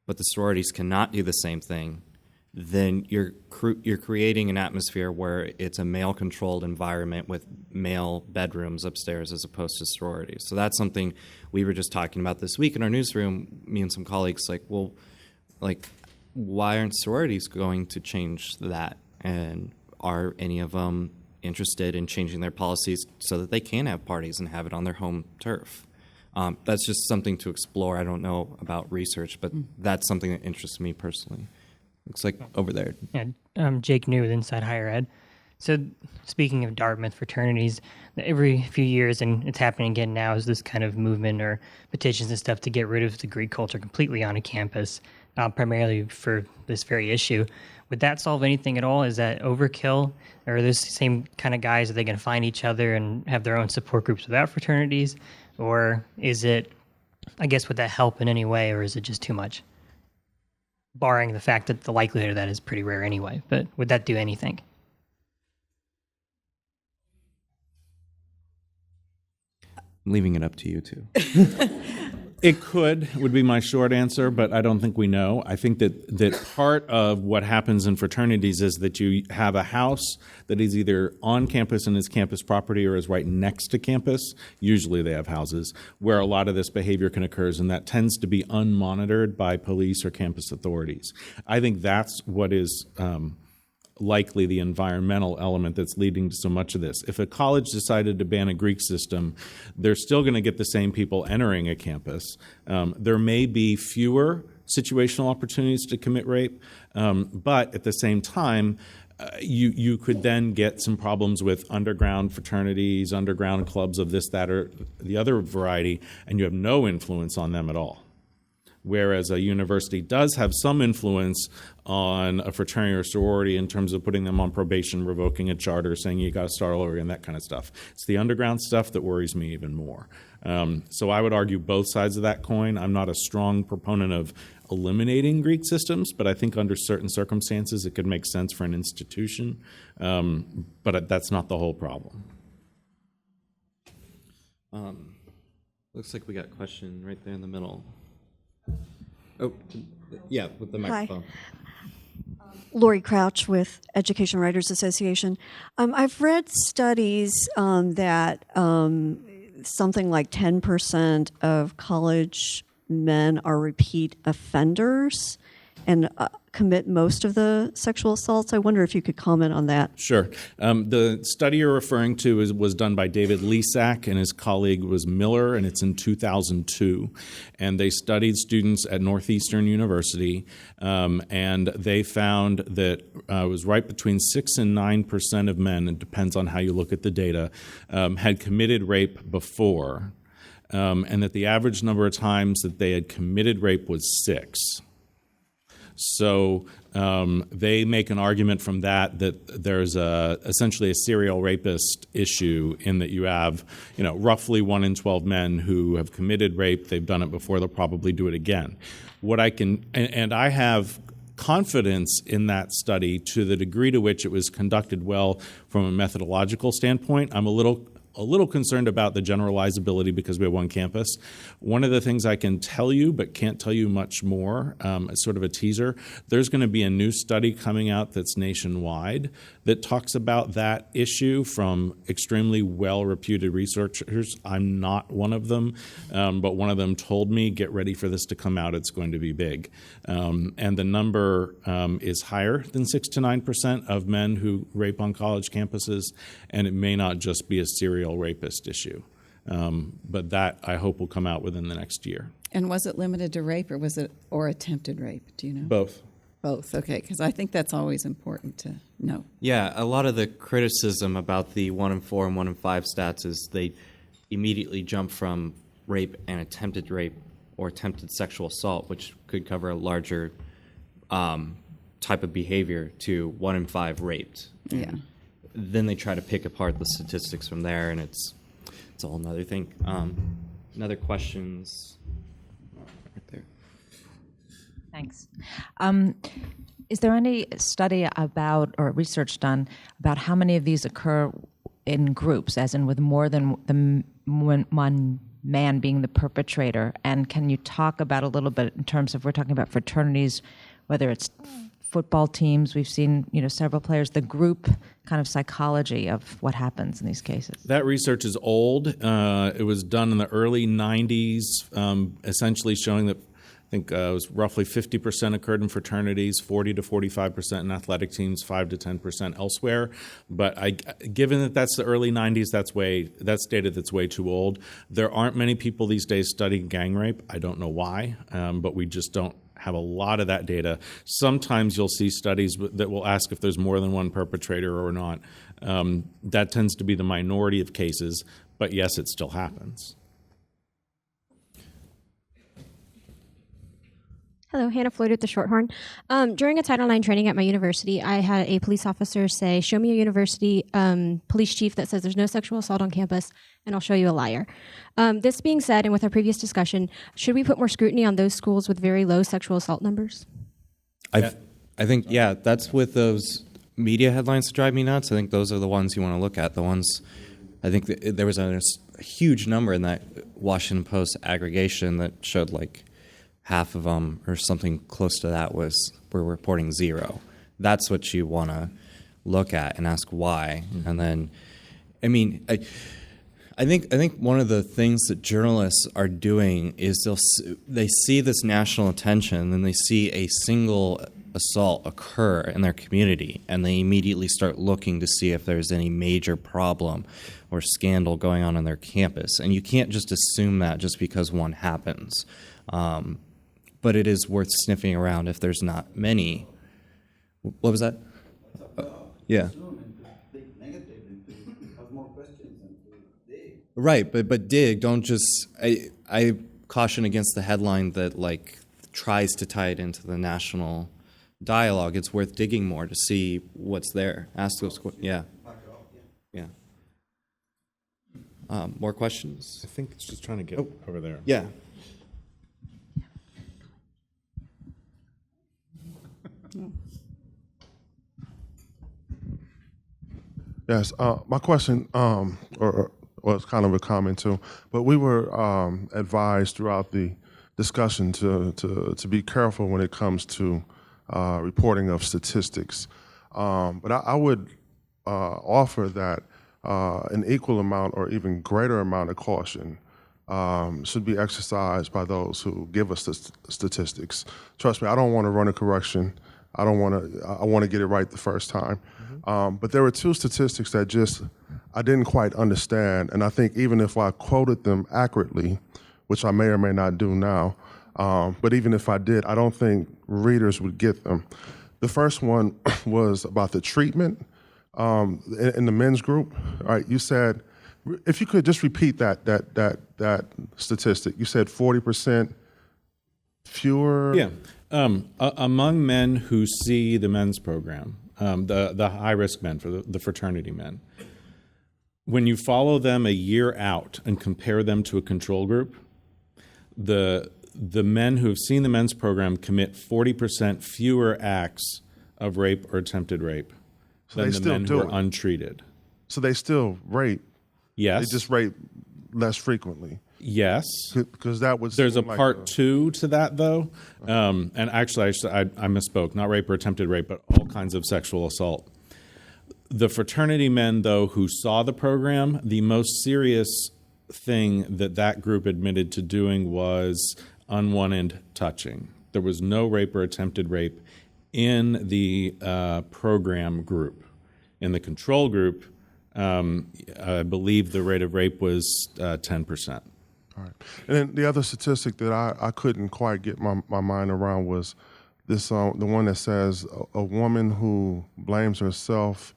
but the sororities cannot do the same thing, then you're creating an atmosphere where it's a male-controlled environment with male bedrooms upstairs as opposed to sororities. So that's something we were just talking about this week in our newsroom, me and some colleagues, why aren't sororities going to change that? And are any of them interested in changing their policies so that they can have parties and have it on their home turf? That's just something to explore. I don't know about research, but that's something that interests me personally. Looks like over there. Yeah, Jake New with Inside Higher Ed. So speaking of Dartmouth fraternities, every few years, and it's happening again now, is this kind of movement or petitions and stuff to get rid of the Greek culture completely on a campus, primarily for this very issue. Would that solve anything at all? Is that overkill? Or are those same kind of guys, are they going to find each other and have their own support groups without fraternities? Or is it, I guess, would that help in any way, or is it just too much? Barring the fact that the likelihood of that is pretty rare anyway, but would that do anything? I'm leaving it up to you two. It would be my short answer, but I don't think we know. I think that part of what happens in fraternities is that you have a house that is either on campus and is campus property or is right next to campus. Usually they have houses where a lot of this behavior can occur, and that tends to be unmonitored by police or campus authorities. I think that's what is likely the environmental element that's leading to so much of this. If a college decided to ban a Greek system, they're still going to get the same people entering a campus. There may be fewer situational opportunities to commit rape, but at the same time, you could then get some problems with underground fraternities, underground clubs of this, that, or the other variety, and you have no influence on them at all. Whereas a university does have some influence on a fraternity or sorority in terms of putting them on probation, revoking a charter, saying you got to start all over again, that kind of stuff. It's the underground stuff that worries me even more. So I would argue both sides of that coin. I'm not a strong proponent of eliminating Greek systems, but I think under certain circumstances it could make sense for an institution. But that's not the whole problem. Looks like we got a question right there in the middle. Oh, yeah, with the microphone. Hi. Lori Crouch with Education Writers Association. I've read studies that something like 10% of college men are repeat offenders and commit most of the sexual assaults. I wonder if you could comment on that. Sure. The study you're referring to was done by David Lisak, and his colleague was Miller, and it's in 2002. And they studied students at Northeastern University, and they found that it was right between 6 and 9% of men, it depends on how you look at the data, had committed rape before, and that the average number of times that they had committed rape was 6. So they make an argument from that there's essentially a serial rapist issue in that you have, roughly 1 in 12 men who have committed rape. They've done it before. They'll probably do it again. And I have confidence in that study to the degree to which it was conducted well from a methodological standpoint. I'm a little a little concerned about the generalizability because we have one campus. One of the things I can tell you but can't tell you much more, as sort of a teaser, there's going to be a new study coming out that's nationwide that talks about that issue from extremely well-reputed researchers. I'm not one of them, but one of them told me, get ready for this to come out, it's going to be big. And the number is higher than 6 to 9% of men who rape on college campuses, and it may not just be a serial rapist issue. But that, I hope, will come out within the next year. And was it limited to rape or attempted rape? Do you know? Both. Both, okay, because I think that's always important to know. Yeah, a lot of the criticism about the 1 in 4 and 1 in 5 stats is they immediately jump from rape and attempted rape or attempted sexual assault, which could cover a larger type of behavior, to 1 in 5 raped. Yeah. Then they try to pick apart the statistics from there, and it's a whole other thing. Another questions? Right there. Thanks. Is there any study about or research done about how many of these occur in groups, as in with more than one man being the perpetrator? And can you talk about a little bit in terms of, we're talking about fraternities, whether it's football teams, we've seen several players, the group kind of psychology of what happens in these cases? That research is old. It was done in the early 90s, essentially showing that I think it was roughly 50% occurred in fraternities, 40 to 45% in athletic teams, 5 to 10% elsewhere. But given that that's the early 90s, that's data that's way too old. There aren't many people these days studying gang rape. I don't know why, but we just don't have a lot of that data. Sometimes you'll see studies that will ask if there's more than one perpetrator or not. That tends to be the minority of cases, but yes, it still happens. Hello, Hannah Floyd with the Shorthorn. During a Title IX training at my university, I had a police officer say, show me a university police chief that says there's no sexual assault on campus, and I'll show you a liar. This being said, and with our previous discussion, should we put more scrutiny on those schools with very low sexual assault numbers? I think, yeah, that's with those media headlines that drive me nuts. I think those are the ones you want to look at. The ones, I think there was a huge number in that Washington Post aggregation that showed like half of them or something close to that were reporting 0. That's what you want to look at and ask why. Mm-hmm. And then, I think one of the things that journalists are doing is they see this national attention and they see a single assault occur in their community, and they immediately start looking to see if there's any major problem or scandal going on their campus. And you can't just assume that just because one happens. But it is worth sniffing around if there's not many. What was that? Yeah. Right, but dig. Don't just. I caution against the headline that tries to tie it into the national dialogue. It's worth digging more to see what's there. Ask those questions. Yeah. More questions? I think it's just trying to get over there. Yeah. Yes, my question, or was kind of a comment too, but we were advised throughout the discussion to be careful when it comes to reporting of statistics. But I would offer that an equal amount or even greater amount of caution should be exercised by those who give us the statistics. Trust me, I don't want to run a correction. I want to get it right the first time. Mm-hmm. But there were 2 statistics that I didn't quite understand. And I think even if I quoted them accurately, which I may or may not do now, but even if I did, I don't think readers would get them. The first one was about the treatment in the men's group. All right, you said, if you could just repeat that statistic. You said 40% fewer. Yeah. Among men who see the men's program, the high-risk men, for the fraternity men, when you follow them a year out and compare them to a control group, the men who have seen the men's program commit 40% fewer acts of rape or attempted rape than the men who are untreated. So they still rape. Yes. They just rape less frequently. Yes. Because that would There's a seem like part two to that, though. And actually, I misspoke. Not rape or attempted rape, but all kinds of sexual assault. The fraternity men, though, who saw the program, the most serious thing that group admitted to doing was unwanted touching. There was no rape or attempted rape in the program group. In the control group, I believe the rate of rape was 10%. All right. And then the other statistic that I couldn't quite get my mind around was this the one that says a woman who blames herself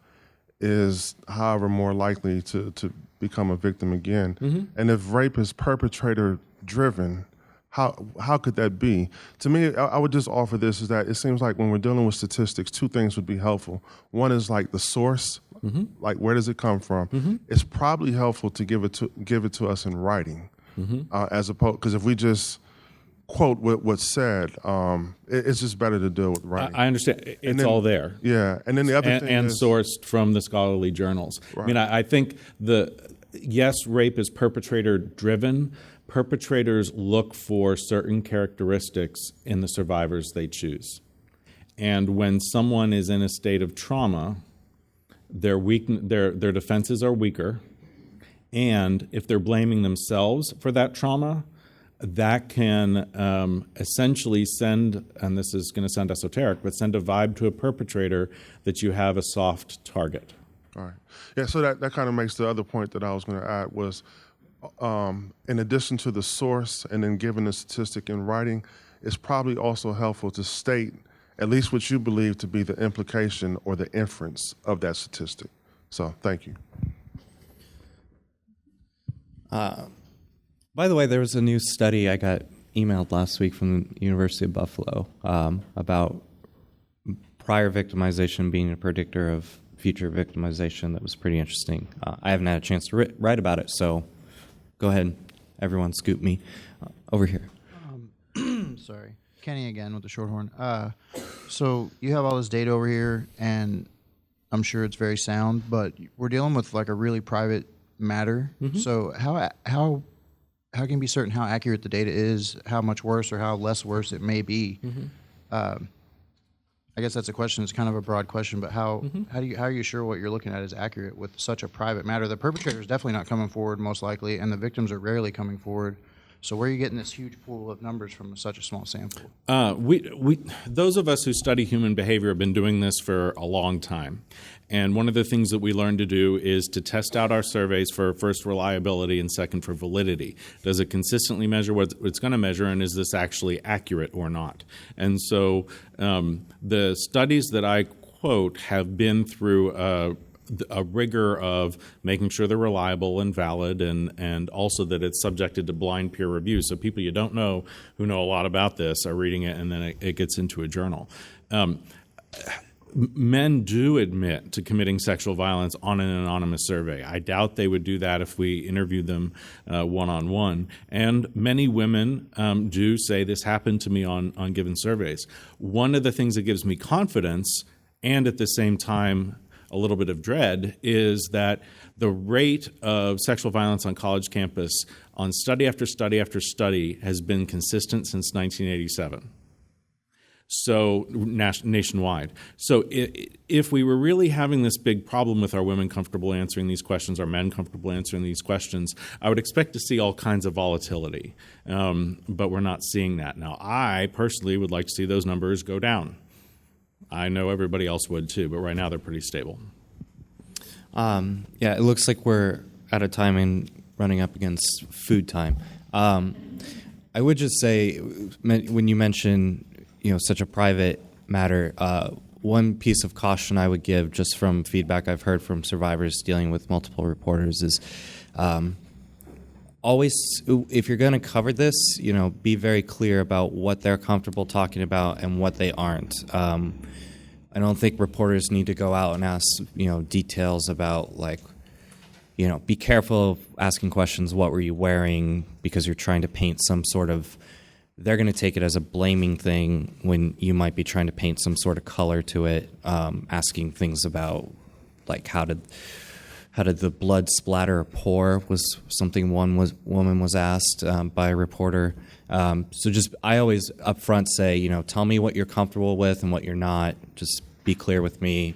is, however, more likely to become a victim again. Mm-hmm. And if rape is perpetrator driven, how could that be? To me, I would just offer this, is that it seems like when we're dealing with statistics, two things would be helpful. One is like the source, mm-hmm. like where does it come from? Mm-hmm. It's probably helpful to give it to us in writing, mm-hmm. As opposed, because if we just quote what's said, it's just better to do it with writing. I understand. It's then, all there. Yeah, and then the other thing and is sourced from the scholarly journals. Right. I mean, I think yes, rape is perpetrator driven. Perpetrators look for certain characteristics in the survivors they choose. And when someone is in a state of trauma, their defenses are weaker. And if they're blaming themselves for that trauma, that can essentially send, and this is going to sound esoteric, but send a vibe to a perpetrator that you have a soft target. All right. Yeah, so that kind of makes the other point that I was going to add was, in addition to the source and then giving the statistic in writing, it's probably also helpful to state at least what you believe to be the implication or the inference of that statistic. So thank you. By the way, there was a new study I got emailed last week from the University of Buffalo about prior victimization being a predictor of future victimization. That was pretty interesting. I haven't had a chance to write about it, so go ahead, everyone, scoop me over here. Sorry, Kenny again with the Shorthorn. So you have all this data over here, and I'm sure it's very sound, but we're dealing with like a really private matter. Mm-hmm. So how can you be certain how accurate the data is, how much worse or how less worse it may be? Mm-hmm. I guess that's a question. It's kind of a broad question, but how are you sure what you're looking at is accurate with such a private matter? The perpetrator is definitely not coming forward, most likely, and the victims are rarely coming forward. So where are you getting this huge pool of numbers from such a small sample? We those of us who study human behavior have been doing this for a long time. And one of the things that we learn to do is to test out our surveys for first reliability and second for validity. Does it consistently measure what it's going to measure, and is this actually accurate or not? And so the studies that I quote have been through a rigor of making sure they're reliable and valid, and also that it's subjected to blind peer review. So people you don't know who know a lot about this are reading it, and then it gets into a journal. Men do admit to committing sexual violence on an anonymous survey. I doubt they would do that if we interviewed them one-on-one. And many women do say this happened to me on given surveys. One of the things that gives me confidence, and at the same time a little bit of dread, is that the rate of sexual violence on college campus on study after study after study has been consistent since 1987. So nationwide. So if we were really having this big problem with our women comfortable answering these questions, our men comfortable answering these questions, I would expect to see all kinds of volatility. But we're not seeing that. Now, I personally would like to see those numbers go down. I know everybody else would too, but right now they're pretty stable. Yeah, it looks like we're out of time and running up against food time. I would just say, when you mention such a private matter, one piece of caution I would give, just from feedback I've heard from survivors dealing with multiple reporters, is always, if you're going to cover this, be very clear about what they're comfortable talking about and what they aren't. I don't think reporters need to go out and ask, details about, be careful of asking questions, what were you wearing, because you're trying to paint some sort of, they're going to take it as a blaming thing when you might be trying to paint some sort of color to it, asking things about, how did how did the blood splatter or pour was something woman was asked by a reporter. So just I always up front say, tell me what you're comfortable with and what you're not. Just be clear with me.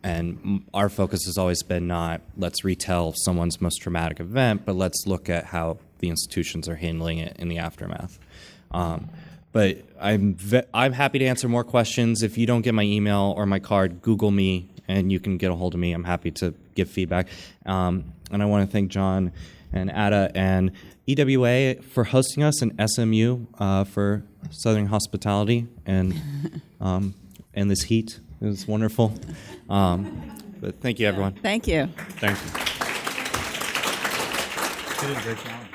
And our focus has always been not let's retell someone's most traumatic event, but let's look at how the institutions are handling it in the aftermath. But I'm happy to answer more questions. If you don't get my email or my card, Google me, and you can get a hold of me. I'm happy to give feedback. And I want to thank John and Ada and EWA for hosting us, and SMU for Southern Hospitality and this heat. It was wonderful. But thank you, everyone. Thank you. Thank you. You did a great job.